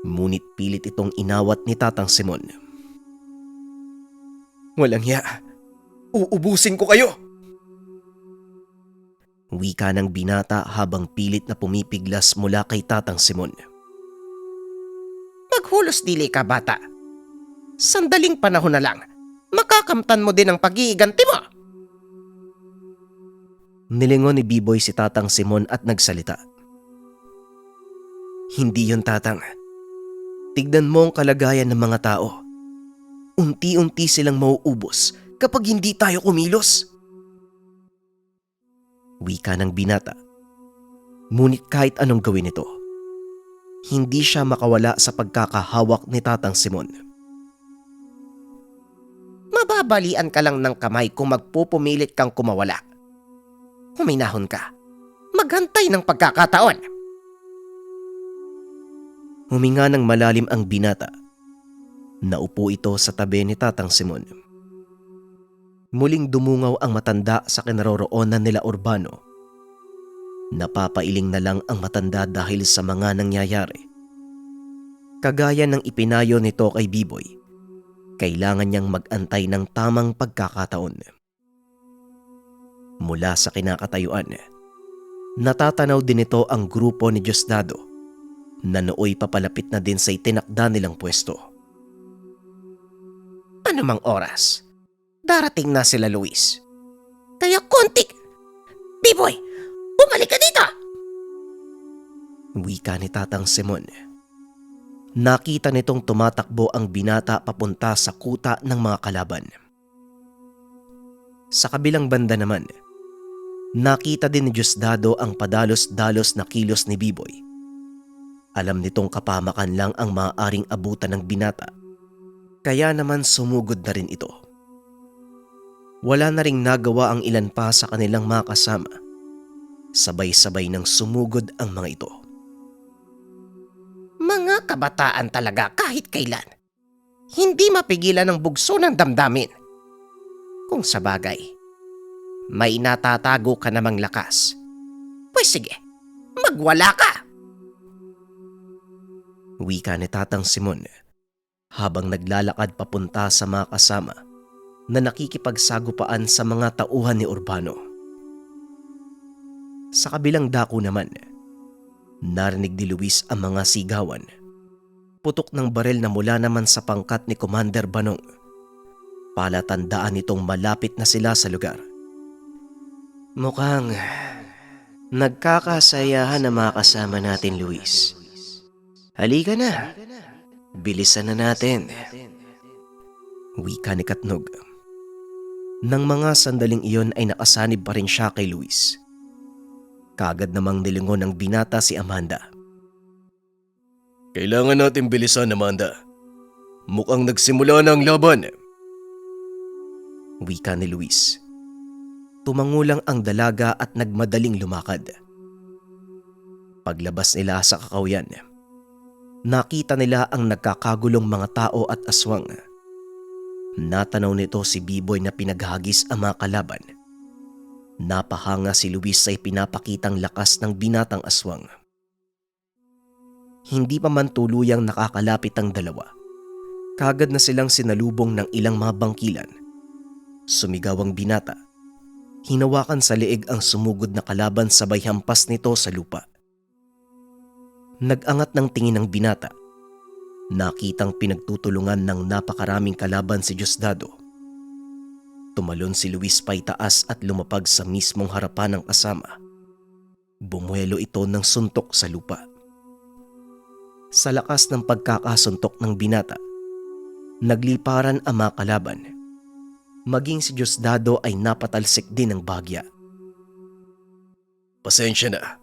[SPEAKER 2] Ngunit pilit itong inawat ni Tatang Simon. Walang hiya. Uubusin ko kayo! Wika ng binata habang pilit na pumipiglas mula kay Tatang Simon.
[SPEAKER 6] Maghulos dili ka, bata. Sandaling panahon na lang. Makakamtan mo din ang pag-iiganti mo.
[SPEAKER 2] Nilingon ni B-Boy si Tatang Simon at nagsalita. Hindi yun, Tatang. Tignan mo ang kalagayan ng mga tao. Unti-unti silang mauubos kapag hindi tayo kumilos. Wika ng binata. Ngunit kahit anong gawin ito, hindi siya makawala sa pagkakahawak ni Tatang Simon.
[SPEAKER 6] Mababalian ka lang ng kamay kung magpupumilit kang kumawala. Huminahon ka. Maghantay ng pagkakataon.
[SPEAKER 2] Huminga ng malalim ang binata. Naupo ito sa tabi ni Tatang Simon. Muling dumungaw ang matanda sa kinaroroonan nila Urbano. Napapailing na lang ang matanda dahil sa mga nangyayari. Kagaya ng ipinayo nito kay B-Boy, kailangan niyang mag-antay ng tamang pagkakataon. Mula sa kinakatayuan, natatanaw din ito ang grupo ni Diosdado na nooy papalapit na din sa itinakda nilang pwesto.
[SPEAKER 6] Anumang oras, darating na sila Luis. Kaya konti. B-Boy, bumalik ka dito!
[SPEAKER 2] Wika ni Tatang Simon. Nakita nitong tumatakbo ang binata papunta sa kuta ng mga kalaban. Sa kabilang banda naman, nakita din ni Diosdado ang padalos-dalos na kilos ni B-Boy. Alam nitong kapamakan lang ang maaaring abutan ng binata, kaya naman sumugod na rin ito. Wala na ring nagawa ang ilan pa sa kanilang mga kasama. Sabay-sabay nang sumugod ang mga ito.
[SPEAKER 6] Mga kabataan talaga kahit kailan. Hindi mapigilan ng bugso ng damdamin. Kung sa bagay, may natatago ka namang lakas. Pues sige, magwala ka!
[SPEAKER 2] Wika ni Tatang Simon habang naglalakad papunta sa mga kasama na nakikipagsagupaan sa mga tauhan ni Urbano. Sa kabilang dako naman, narinig ni Luis ang mga sigawan. Putok ng baril na mula naman sa pangkat ni Commander Banong. Palatandaan nitong malapit na sila sa lugar. Mukhang nagkakasayahan ang mga kasama natin, Luis. Halika na. Bilisan na natin. Wika ni Katnog. Nang mga sandaling iyon ay nakasanib pa rin siya kay Luis. Kaagad namang nilingon ng binata si Amanda.
[SPEAKER 1] Kailangan natin bilisan, Amanda. Mukhang nagsimula na ang laban.
[SPEAKER 2] Wika ni Luis. Tumangulang ang dalaga at nagmadaling lumakad. Paglabas nila sa kakawyan, nakita nila ang nagkakagulong mga tao at aswang. Natanaw nito si B-Boy na pinaghagis ang mga kalaban. Napahanga si Luis sa ipinapakitang lakas ng binatang aswang. Hindi pa man tuluyang nakakalapit ang dalawa, kagad na silang sinalubong ng ilang mga bangkilan. Sumigaw ang binata. Hinawakan sa leeg ang sumugod na kalaban sabay hampas nito sa lupa. Nag-angat ng tingin ng binata. Nakitang pinagtutulungan ng napakaraming kalaban si Diosdado. Tumalon si Luis paitaas at lumapag sa mismong harapan ng kasama. Bumuelo ito ng suntok sa lupa. Sa lakas ng pagkakasuntok ng binata, nagliparan ang mga kalaban. Maging si Diosdado ay napatalsik din ng bagya.
[SPEAKER 1] Pasensya na.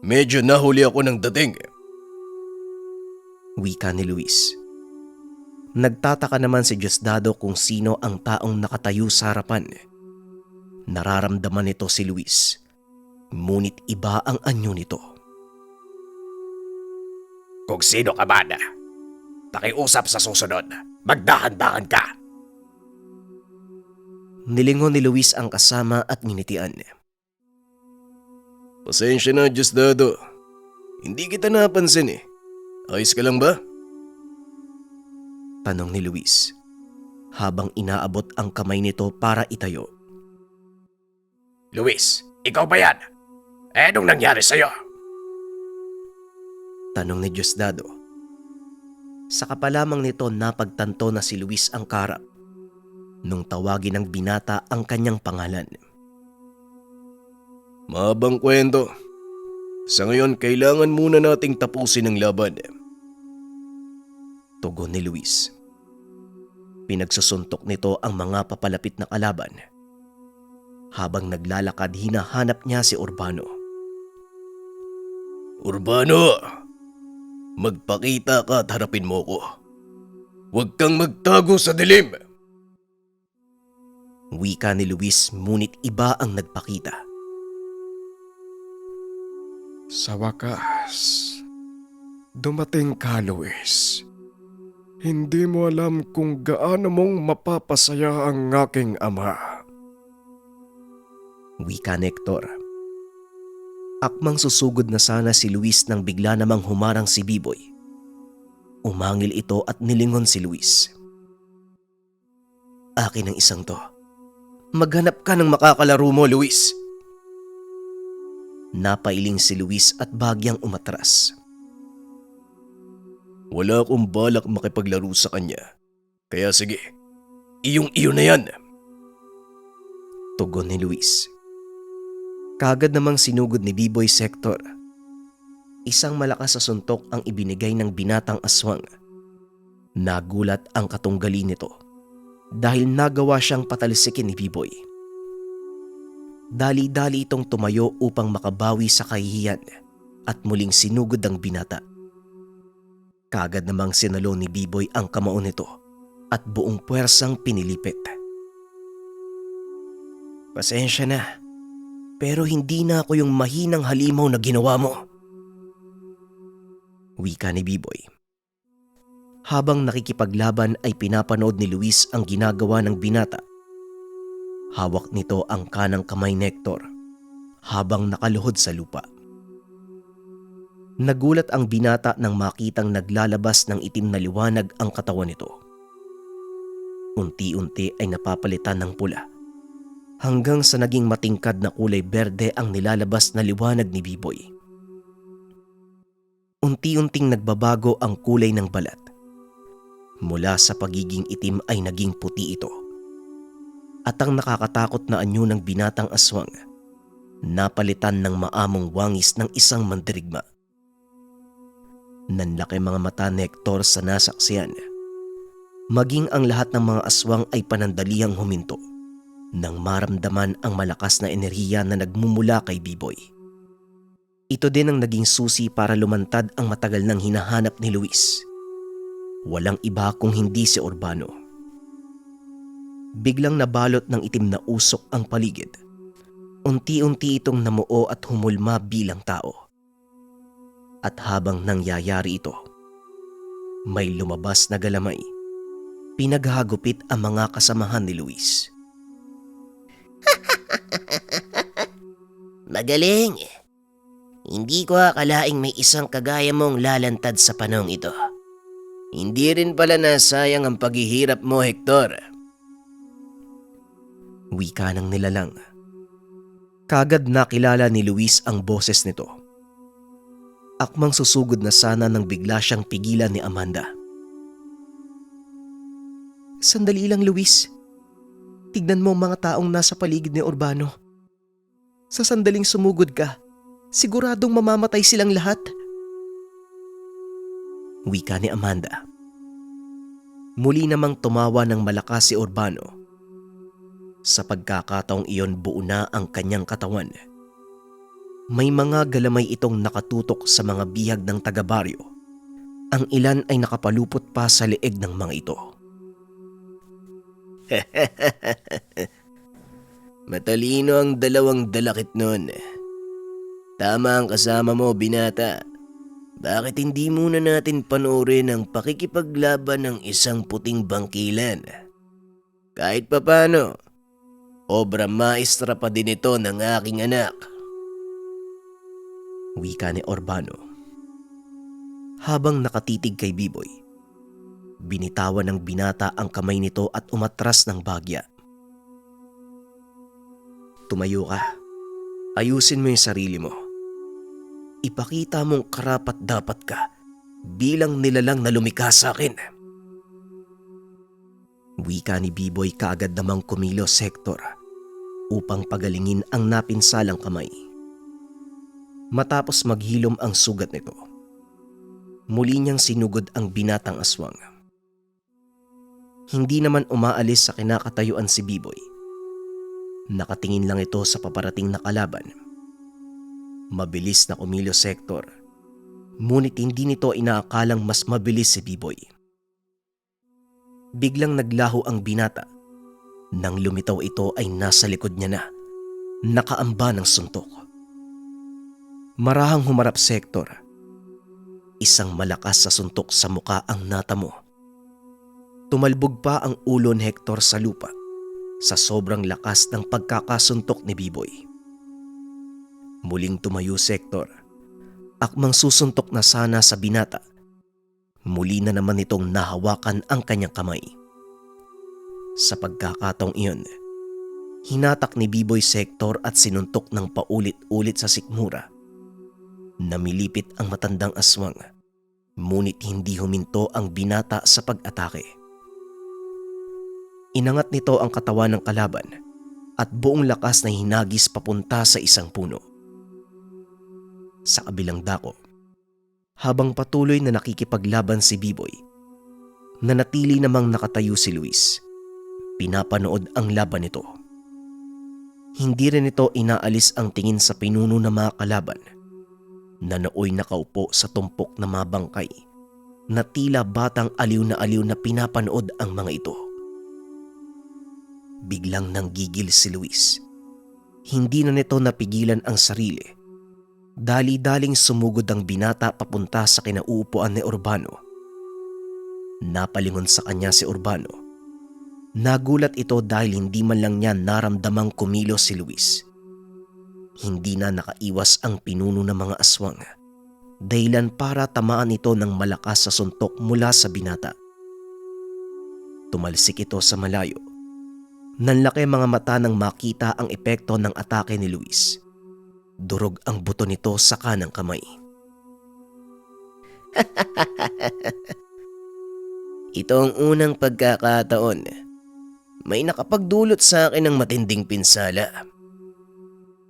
[SPEAKER 1] Medyo nahuli ako ng dating.
[SPEAKER 2] Wika ni Luis. Nagtataka naman si Diosdado kung sino ang taong nakatayo sa harapan. Nararamdaman nito si Luis, ngunit iba ang anyo nito.
[SPEAKER 3] Kung sino ka man, pakiusap sa susunod. Magdahan-dahan ka.
[SPEAKER 2] Nilingon ni Luis ang kasama at nginitian.
[SPEAKER 1] Pasensya na, Diosdado. Hindi kita napansin eh. Ayos ka lang ba?
[SPEAKER 2] Tanong ni Luis, habang inaabot ang kamay nito para itayo.
[SPEAKER 3] Luis, ikaw ba yan? Anong nangyari sa'yo?
[SPEAKER 2] Tanong ni Diosdado. Saka pa lamang nito napagtanto na si Luis ang karap nung tawagin ng binata ang kanyang pangalan.
[SPEAKER 1] Mahabang kwento. Sa ngayon, kailangan muna nating tapusin ang laban.
[SPEAKER 2] Tugon ni Luis. Pinagsusuntok nito ang mga papalapit na kalaban. Habang naglalakad, hinahanap niya si Urbano.
[SPEAKER 1] Urbano! Magpakita ka at harapin mo ko. Huwag kang magtago sa dilim!
[SPEAKER 2] Wika ni Luis, ngunit iba ang nagpakita.
[SPEAKER 4] Sa wakas, dumating ka, Luis. Hindi mo alam kung gaano mong mapapasaya ang aking ama.
[SPEAKER 2] Wika ni Hector. Akmang susugod na sana si Luis nang bigla namang humarang si Biboy. Umangil ito at nilingon si Luis. Akin ang isang to. Maghanap ka ng makakalaro mo, Luis. Napailing si Luis at bagyang umatras.
[SPEAKER 1] Wala akong balak makipaglaro sa kanya. Kaya sige, iyong-iyo na yan.
[SPEAKER 2] Tugon ni Luis. Kagad namang sinugod ni Biboy Sector. Isang malakas na suntok ang ibinigay ng binatang aswang. Nagulat ang katunggali nito dahil nagawa siyang patalsikin ni Biboy. Dali-dali itong tumayo upang makabawi sa kahihiyan at muling sinugod ang binata. Kagad namang sinalo ni Biboy ang kamao nito at buong puwersang pinilipit. Pasensya na, pero hindi na ako yung mahinang halimaw na ginawa mo. Wika ni Biboy. Habang nakikipaglaban ay pinapanood ni Luis ang ginagawa ng binata. Hawak nito ang kanang kamay ni Hector habang nakaluhod sa lupa. Nagulat ang binata nang makitang naglalabas ng itim na liwanag ang katawan nito. Unti-unti ay napapalitan ng pula hanggang sa naging matingkad na kulay berde ang nilalabas na liwanag ni Biboy. Unti-unting nagbabago ang kulay ng balat. Mula sa pagiging itim ay naging puti ito. At ang nakakatakot na anyo ng binatang aswang, napalitan ng maamong wangis ng isang mandirigma. Nanlaki mga mata ni Hector sa nasaksiyan. Maging ang lahat ng mga aswang ay panandaliang huminto nang maramdaman ang malakas na enerhiya na nagmumula kay Biboy. Ito din ang naging susi para lumantad ang matagal nang hinahanap ni Luis. Walang iba kung hindi si Urbano. Biglang nabalot ng itim na usok ang paligid. Unti-unti itong namuo at humulma bilang tao. At habang nangyayari ito, may lumabas na galamay. Pinaghagupit ang mga kasamahan ni Luis.
[SPEAKER 6] Magaling.
[SPEAKER 3] Hindi ko akalaing may isang kagaya mong lalantad sa panahong ito. Hindi rin pala nasayang ang paghihirap mo, Hector.
[SPEAKER 2] Wika ng nilalang. Kagad nakilala ni Luis ang boses nito. Akmang susugod na sana nang bigla siyang pigilan ni Amanda. Sandali lang, Luis. Tignan mo ang mga taong nasa paligid ni Urbano. Sa sandaling sumugod ka, siguradong mamamatay silang lahat. Wika ni Amanda. Muli namang tumawa ng malakas si Urbano. Sa pagkakataong iyon, buo na ang kanyang katawan. May mga galamay itong nakatutok sa mga bihag ng taga-baryo. Ang ilan ay nakapalupot pa sa leeg ng mga ito.
[SPEAKER 3] Matalino ang dalawang dalakit nun. Tama ang kasama mo, binata. Bakit hindi muna natin panoorin ang pakikipaglaban ng isang puting bangkilan? Kahit papano, obra maestra pa din ito ng aking anak.
[SPEAKER 2] Wika ni Urbano. Habang nakatitig kay Biboy, binitawan ng binata ang kamay nito at umatras ng bagya. Tumayo ka. Ayusin mo yung sarili mo. Ipakita mong karapat dapat ka bilang nilalang na lumikha sa akin. Wika ni Biboy kaagad namang kumilos, Hector, upang pagalingin ang napinsalang kamay. Matapos maghilom ang sugat nito, muli niyang sinugod ang binatang aswang. Hindi naman umaalis sa kinakatayuan si Biboy. Nakatingin lang ito sa paparating na kalaban. Mabilis na kumilos, Hector, ngunit hindi nito inaakalang mas mabilis si Biboy. Biglang naglaho ang binata. Nang lumitaw ito ay nasa likod niya na, nakaamba ng suntok. Marahang humarap si Hector. Isang malakas sa suntok sa muka ang natamo. Tumalbog pa ang ulo ni Hector sa lupa sa sobrang lakas ng pagkakasuntok ni Biboy. Muling tumayo si Hector. Akmang susuntok na sana sa binata. Muli na naman itong nahawakan ang kanyang kamay. Sa pagkakataong iyon, hinatak ni Biboy si Hector at sinuntok ng paulit-ulit sa sikmura. Namilipit ang matandang aswang, ngunit hindi huminto ang binata sa pag-atake. Inangat nito ang katawan ng kalaban at buong lakas na hinagis papunta sa isang puno. Sa kabilang dako, habang patuloy na nakikipaglaban si Biboy, nanatili namang nakatayo si Luis. Pinapanood ang laban nito. Hindi rin ito inaalis ang tingin sa pinuno ng mga kalaban na nooy nakaupo sa tumpok na mga bangkay na tila batang aliw na pinapanood ang mga ito. Biglang nanggigil si Luis. Hindi na nito napigilan ang sarili. Dali-daling sumugod ang binata papunta sa kinauupuan ni Urbano. Napalingon sa kanya si Urbano. Nagulat ito dahil hindi man lang niya naramdamang kumilos si Luis. Hindi na nakaiwas ang pinuno ng mga aswang, dahilan para tamaan ito ng malakas sa suntok mula sa binata. Tumalsik ito sa malayo. Nanlaki mga mata nang makita ang epekto ng atake ni Luis. Durog ang buto nito sa kanang kamay.
[SPEAKER 3] Ito ang unang pagkakataon. May nakapagdulot sa akin ng matinding pinsala.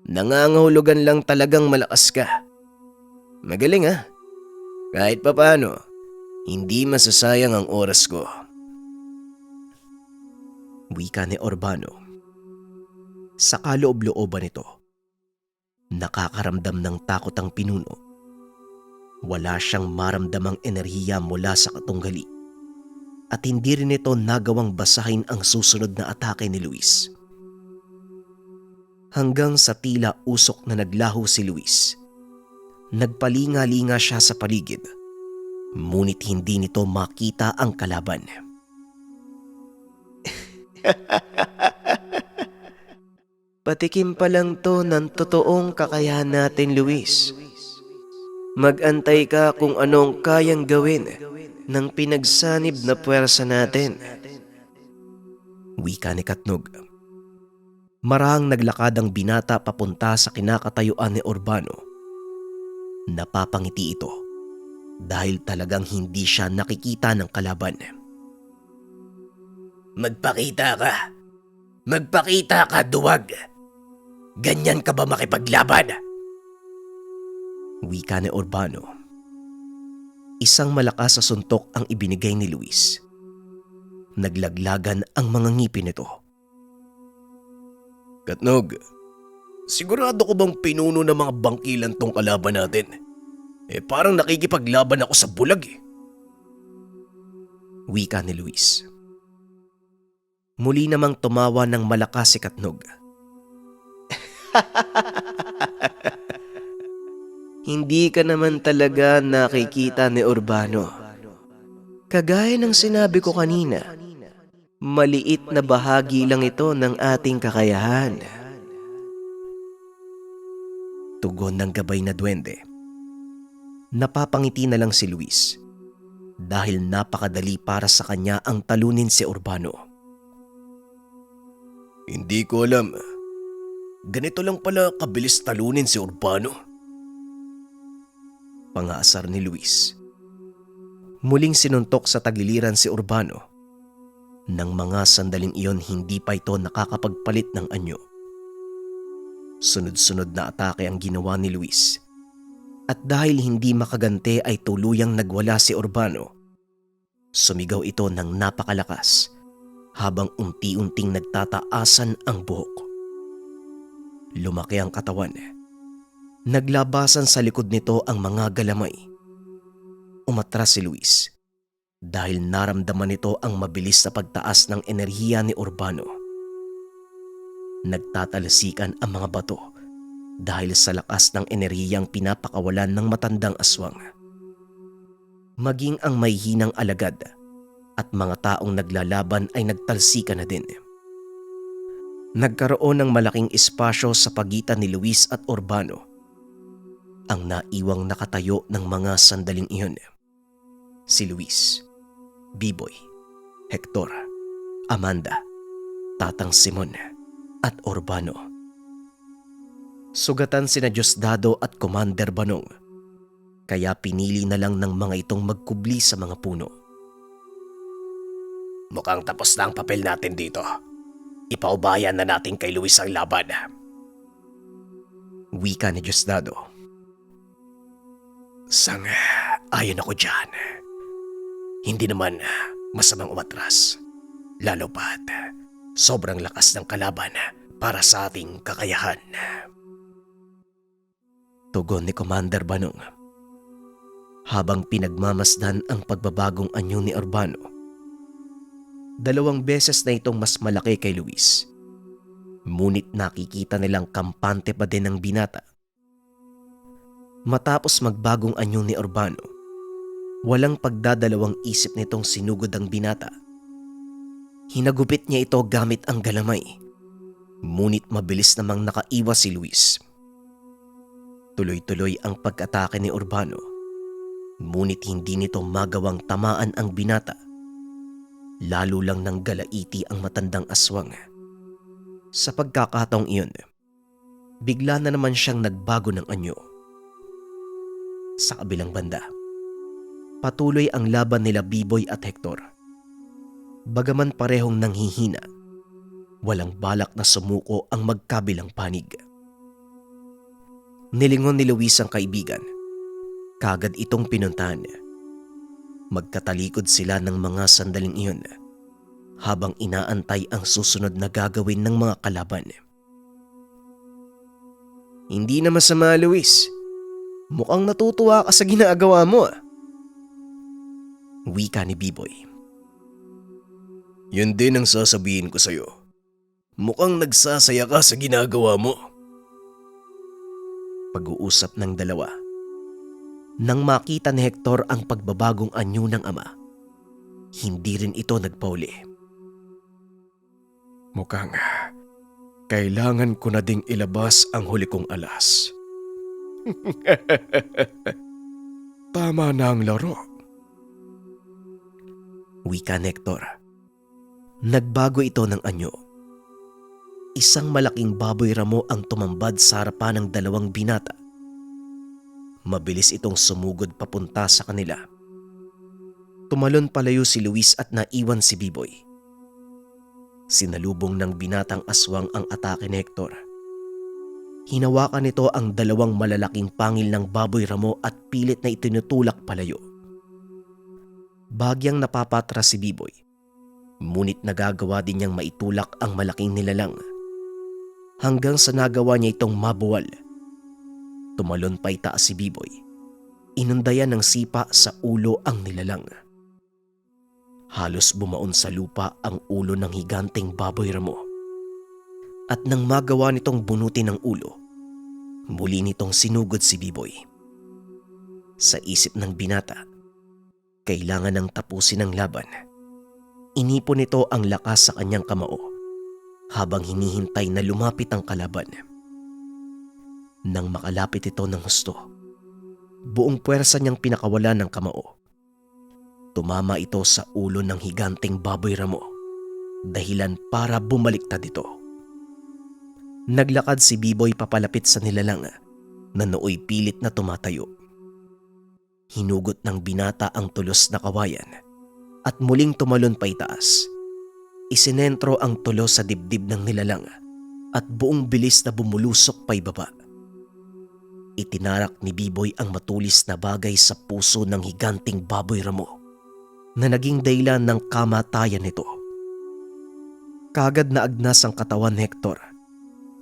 [SPEAKER 3] Nangangahulugan lang talagang malakas ka. Magaling ha. Kahit papano, hindi masasayang ang oras ko.
[SPEAKER 2] Wika ni Urbano. Sa kaloob-looban nito, nakakaramdam ng takot ang pinuno. Wala siyang maramdamang enerhiya mula sa katunggali at hindi rin ito nagawang basahin ang susunod na atake ni Luis. Hanggang sa tila usok na naglaho si Luis. Nagpalinga-linga siya sa paligid, ngunit hindi nito makita ang kalaban.
[SPEAKER 5] Patikim pa lang to ng totoong kakayahan natin, Luis.
[SPEAKER 2] Mag-antay ka kung anong kayang gawin ng pinagsanib na puwersa natin.
[SPEAKER 3] Wika ni Katnog. Marahang naglakad ang binata papunta sa kinakatayuan ni Urbano. Napapangiti ito dahil talagang hindi siya nakikita ng kalaban. Magpakita ka! Magpakita ka, duwag! Ganyan ka ba makipaglaban? Wika ni Urbano. Isang malakas sa suntok ang ibinigay ni Luis. Naglaglagan ang mga ngipin nito.
[SPEAKER 1] Katnog, sigurado ko bang pinuno ng mga bangkilan tong kalaban natin? Parang nakikipaglaban ako sa bulag
[SPEAKER 3] Wika ni Luis. Muli namang tumawa ng malakas si Katnog.
[SPEAKER 2] Hindi ka naman talaga nakikita ni Urbano. Kagaya ng sinabi ko kanina, maliit na bahagi lang ito ng ating kakayahan.
[SPEAKER 3] Tugon ng gabay na duwende. Napapangiti na lang si Luis dahil napakadali para sa kanya ang talunin si Urbano.
[SPEAKER 1] Hindi ko alam. Ganito lang pala kabilis talunin si Urbano.
[SPEAKER 3] Pangaasar ni Luis. Muling sinuntok sa tagiliran si Urbano. Nang mga sandaling iyon hindi pa ito nakakapagpalit ng anyo. Sunod-sunod na atake ang ginawa ni Luis. At dahil hindi makagante ay tuluyang nagwala si Urbano. Sumigaw ito ng napakalakas habang unti-unting nagtataasan ang buhok. Lumaki ang katawan. Naglabasan sa likod nito ang mga galamay. Umatras si Luis dahil naramdaman nito ang mabilis na pagtaas ng enerhiya ni Urbano. Nagtatalasikan ang mga bato dahil sa lakas ng enerhiyang pinapakawalan ng matandang aswang. Maging ang may hinang alagad at mga taong naglalaban ay nagtalsikan na din. Nagkaroon ng malaking espasyo sa pagitan ni Luis at Urbano. Ang naiwang nakatayo ng mga sandaling iyon. Si Luis, Biboy, Hector, Amanda, Tatang Simon at Urbano. Sugatan sina Diosdado at Commander Banong, kaya pinili na lang ng mga itong magkubli sa mga puno. Mukhang tapos na ang papel natin dito. Ipaubayan na natin kay Luis ang laban. Wika ni Diosdado. Sang-ayon ako dyan. Hindi naman masamang umatras. Lalo pa't sobrang lakas ng kalaban para sa ating kakayahan. Tugon ni Commander Banong. Habang pinagmamasdan ang pagbabagong anyo ni Urbano. 2 beses na itong mas malaki kay Luis. Ngunit nakikita nilang kampante pa din ang binata. Matapos magbagong anyo ni Urbano, walang pagdadalawang isip nitong sinugod ang binata. Hinagupit niya ito gamit ang galamay, ngunit mabilis namang nakaiwas si Luis. Tuloy-tuloy ang pag-atake ni Urbano, ngunit hindi nito magawang tamaan ang binata. Lalo lang nang galaiti ang matandang aswang. Sa pagkakataong iyon, bigla na naman siyang nagbago ng anyo. Sa kabilang banda, patuloy ang laban nila Biboy at Hector. Bagaman parehong nanghihina, walang balak na sumuko ang magkabilang panig. Nilingon ni Luis ang kaibigan. Kagad itong pinuntahan. Magkatalikod sila ng mga sandaling iyon habang inaantay ang susunod na gagawin ng mga kalaban.
[SPEAKER 2] Hindi na masama, Luis. Mukhang natutuwa ka sa ginagawa mo.
[SPEAKER 3] Wika ni Biboy.
[SPEAKER 1] Yun din ang sasabihin ko sa'yo. Mukhang nagsasaya ka sa ginagawa mo.
[SPEAKER 3] Pag-uusap ng dalawa. Nang makita ni Hector ang pagbabagong anyo ng ama, hindi rin ito nagpauli.
[SPEAKER 4] Mukhang kailangan ko na ding ilabas ang huli kong alas. Tama na ang laro.
[SPEAKER 2] Wika ni Hector. Nagbago ito ng anyo. Isang malaking baboy ramo ang tumambad sa harapan ng dalawang binata. Mabilis itong sumugod papunta sa kanila. Tumalon palayo si Luis at naiwan si Biboy. Sinalubong ng binatang aswang ang atake ni Hector. Hinawakan nito ang dalawang malalaking pangil ng baboy ramo at pilit na itinutulak palayo. Bagyang napapatras si Biboy, ngunit nagagawa din niyang maitulak ang malaking nilalang. Hanggang sa nagawa niya itong mabuwal. Tumalon pa itaas si Biboy. Inundayan ng sipa sa ulo ang nilalang. Halos bumaon sa lupa ang ulo ng higanteng baboy ramo. At nang magawa nitong bunutin ang ulo, muli nitong sinugod si Biboy. Sa isip ng binata, kailangan nang tapusin ang laban. Inipon nito ang lakas sa kanyang kamao habang hinihintay na lumapit ang kalaban. Nang makalapit ito ng husto, buong puwersa niyang pinakawalan ng kamao. Tumama ito sa ulo ng higanteng baboy ramo, dahilan para bumaliktad ito. Naglakad si Biboy papalapit sa nilalang na nooy pilit na tumatayo. Hinugot ng binata ang tulos na kawayan at muling tumalon pa itaas. Isinentro ang tulos sa dibdib ng nilalang at buong bilis na bumulusok pa ibaba. Itinarak ni Biboy ang matulis na bagay sa puso ng higanting baboy ramo na naging dahilan ng kamatayan nito. Kagad na agnas ang katawan ni Hector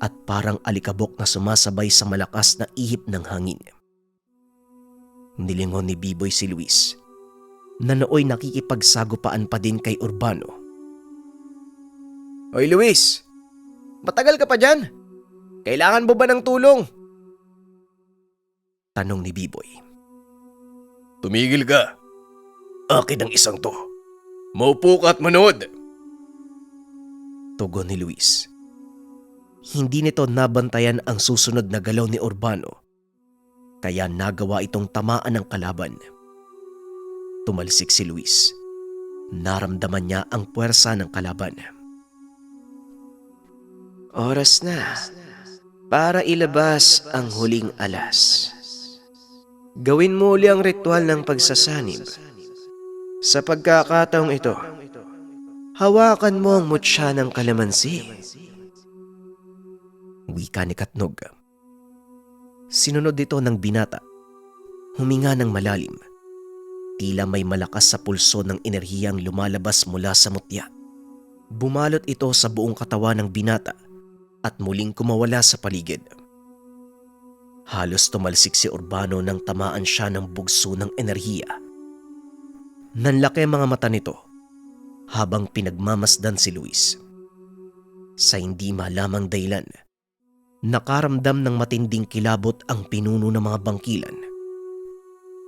[SPEAKER 2] at parang alikabok na sumasabay sa malakas na ihip ng hangin. Nilingon ni Biboy si Luis na nooy nakikipagsagupaan pa din kay Urbano.
[SPEAKER 1] Hoy Luis, matagal ka pa dyan? Kailangan mo ba ng tulong?
[SPEAKER 2] Tanong ni Biboy.
[SPEAKER 1] Tumigil ka. Akin ang isang to. Maupo ka at manood.
[SPEAKER 2] Tugon ni Luis. Hindi nito nabantayan ang susunod na galaw ni Urbano, kaya nagawa itong tamaan ng kalaban. Tumalsik si Luis. Naramdaman niya ang puwersa ng kalaban. Oras na para ilabas ang huling alas. Gawin mo uli ang ritual ng pagsasanib. Sa pagkakataong ito, hawakan mo ang mutya ng kalamansi. Wika ni Katnog. Sinunod ito ng binata. Huminga ng malalim. Tila may malakas sa pulso ng enerhiyang lumalabas mula sa mutya. Bumalot ito sa buong katawan ng binata at muling kumawala sa paligid. Halos tumalsik si Urbano nang tamaan siya ng bugso ng enerhiya. Nanlaki ang mga mata nito habang pinagmamasdan si Luis. Sa hindi malamang dahilan, nakaramdam ng matinding kilabot ang pinuno ng mga bangkilan.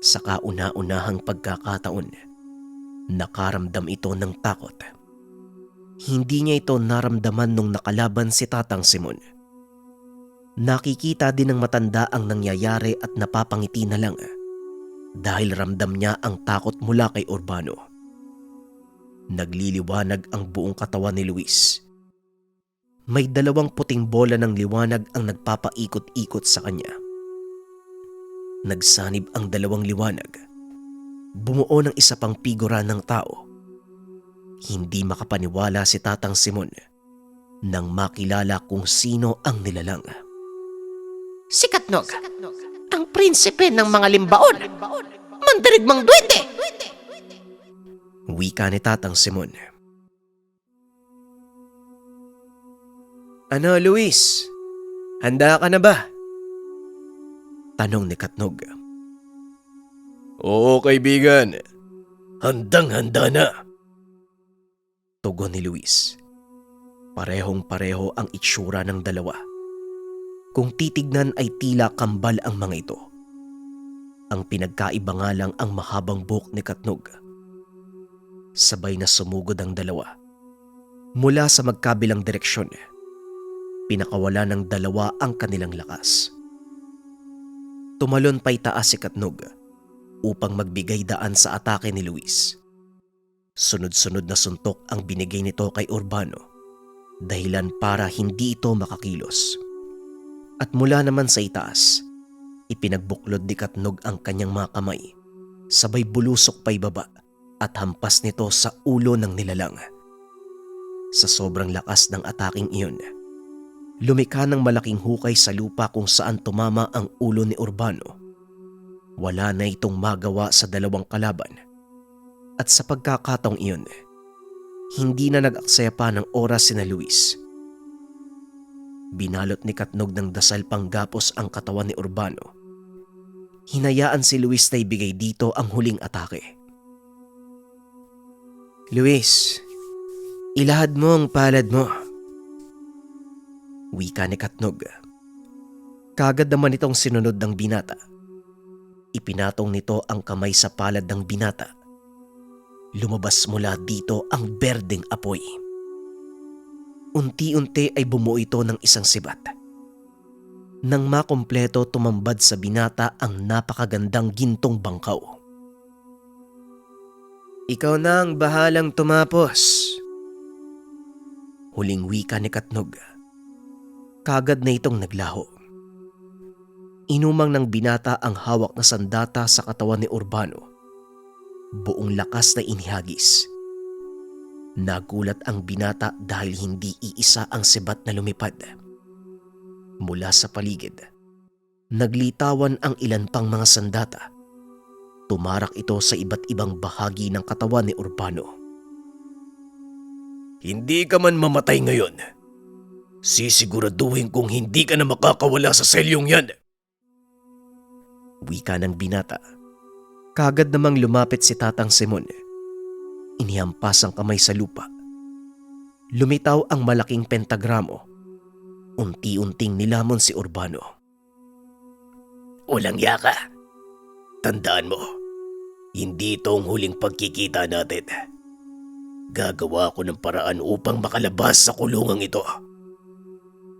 [SPEAKER 2] Sa kauna-unahang pagkakataon, nakaramdam ito ng takot. Hindi niya ito naramdaman nung nakalaban si Tatang Simon. Nakikita din ng matanda ang nangyayari at napapangiti na lang dahil ramdam niya ang takot mula kay Urbano. Nagliliwanag ang buong katawan ni Luis. May 2 puting bola ng liwanag ang nagpapaikot-ikot sa kanya. Nagsanib ang 2 liwanag. Bumuo ng isa pang figura ng tao. Hindi makapaniwala si Tatang Simon nang makilala kung sino ang nilalang.
[SPEAKER 6] Si Katnog, ang prinsipe ng mga limbaon. Mandirigmang duwende!
[SPEAKER 2] Wika ni Tatang Simon. Ano, Luis? Handa ka na ba? Tanong ni Katnog.
[SPEAKER 1] Oo, kaibigan. Handang-handa na.
[SPEAKER 2] Tugon ni Luis. Parehong-pareho ang itsura ng dalawa. Kung titignan ay tila kambal ang mga ito. Ang pinagkaiba nga lang ang mahabang buhok ni Katnog. Sabay na sumugod ang dalawa. Mula sa magkabilang direksyon, pinakawala ng dalawa ang kanilang lakas. Tumalon pa itaas si Katnog
[SPEAKER 3] upang magbigay daan sa atake ni Luis. Sunod-sunod na suntok ang binigay nito kay Urbano, dahilan para hindi ito makakilos. At mula naman sa itaas, ipinagbuklod ni Katnog ang kanyang mga kamay, sabay bulusok pa ibaba at hampas nito sa ulo ng nilalang. Sa sobrang lakas ng ataking iyon, lumikha ng malaking hukay sa lupa kung saan tumama ang ulo ni Urbano. Wala na itong magawa sa dalawang kalaban. At sa pagkakataong iyon, hindi na nag-aksaya pa ng oras sina Luis. Binalot ni Katnog ng dasal panggapos ang katawan ni Urbano. Hinayaan si Luis na ibigay dito ang huling atake.
[SPEAKER 2] Luis, ilahad mo ang palad mo.
[SPEAKER 3] Wika ni Katnog. Kagad naman itong sinunod ng binata. Ipinatong nito ang kamay sa palad ng binata. Lumabas mula dito ang berdeng apoy. Unti-unti ay bumuo ito ng isang sibat. Nang makumpleto, tumambad sa binata ang napakagandang gintong bangkaw.
[SPEAKER 2] Ikaw na ang bahalang tumapos.
[SPEAKER 3] Huling wika ni Katnog. Kagad na itong naglaho. Inumang ng binata ang hawak na sandata sa katawan ni Urbano. Buong lakas na inihagis. Nagulat ang binata dahil hindi iisa ang sibat na lumipad. Mula sa paligid, naglitawan ang ilan pang mga sandata. Tumarak ito sa iba't ibang bahagi ng katawan ni Urbano.
[SPEAKER 1] Hindi ka man mamatay ngayon. Sisiguraduhin kong hindi ka na makakawala sa selyong yan.
[SPEAKER 3] Wika ng binata. Kagad namang lumapit si Tatang Simon. Inihampas ang kamay sa lupa. Lumitaw ang malaking pentagramo. Unti-unting nilamon si Urbano.
[SPEAKER 1] Walang yaka. Tandaan mo, hindi ito ang huling pagkikita natin. Gagawa ko ng paraan upang makalabas sa kulungang ito.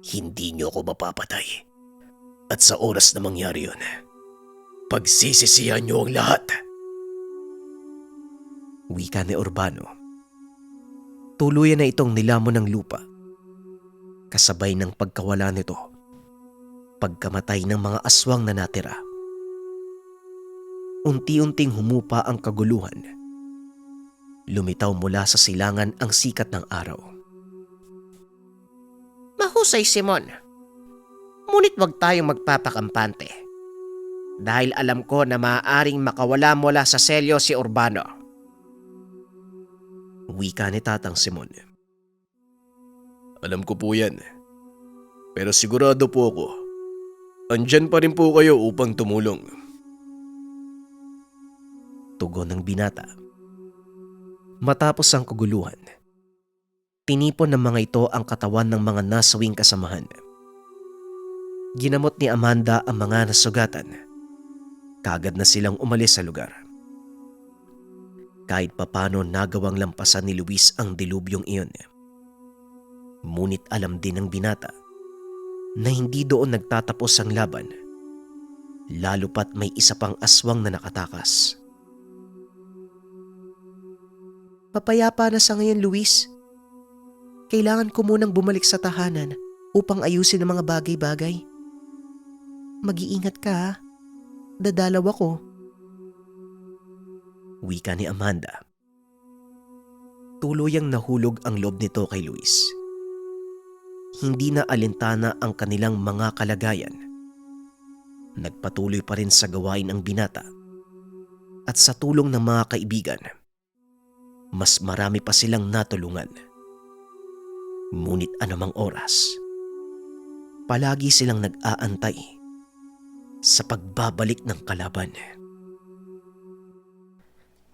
[SPEAKER 1] Hindi niyo ako mapapatay. At sa oras na mangyari yun, pagsisisihan niyo ang lahat.
[SPEAKER 3] Wika ni Urbano. Tuluyan na itong nilamon ng lupa. Kasabay ng pagkawala nito, pagkamatay ng mga aswang na natira. Unti-unting humupa ang kaguluhan. Lumitaw mula sa silangan ang sikat ng araw.
[SPEAKER 6] Mahusay, Simon. Ngunit wag tayong magpapakampante. Dahil alam ko na maaaring makawala mula sa selyo si Urbano.
[SPEAKER 3] Wika ni Tatang Simon.
[SPEAKER 1] Alam ko po yan. Pero sigurado po ako, andyan pa rin po kayo upang tumulong.
[SPEAKER 3] Tugon ng binata. Matapos ang kaguluhan, tinipon ng mga ito ang katawan ng mga nasawing kasamahan. Ginamot ni Amanda ang mga nasugatan. Kagad na silang umalis sa lugar. Kahit papano nagawang lampasan ni Luis ang dilubyong iyon. Ngunit alam din ng binata na hindi doon nagtatapos ang laban, lalo pat may isa pang aswang na nakatakas.
[SPEAKER 5] Papayapa na sa ngayon, Luis. Kailangan ko munang bumalik sa tahanan upang ayusin ang mga bagay-bagay. Mag-iingat ka, ha? Dadalaw ako.
[SPEAKER 3] Wika ni Amanda. Tuluyang nahulog ang loob nito kay Luis. Hindi na alintana ang kanilang mga kalagayan. Nagpatuloy pa rin sa gawain ang binata. At sa tulong ng mga kaibigan, mas marami pa silang natulungan. Ngunit anumang oras, palagi silang nag-aantay sa pagbabalik ng kalaban.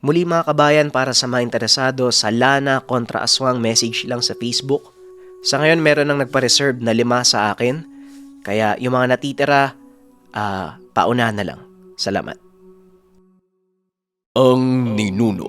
[SPEAKER 2] Muli mga kabayan, para sa mga interesado sa Lana kontra Aswang, message lang sa Facebook. Sa ngayon meron nang nagpa-reserve na 5 sa akin. Kaya yung mga natitira, pauna na lang. Salamat.
[SPEAKER 1] Ang ninuno.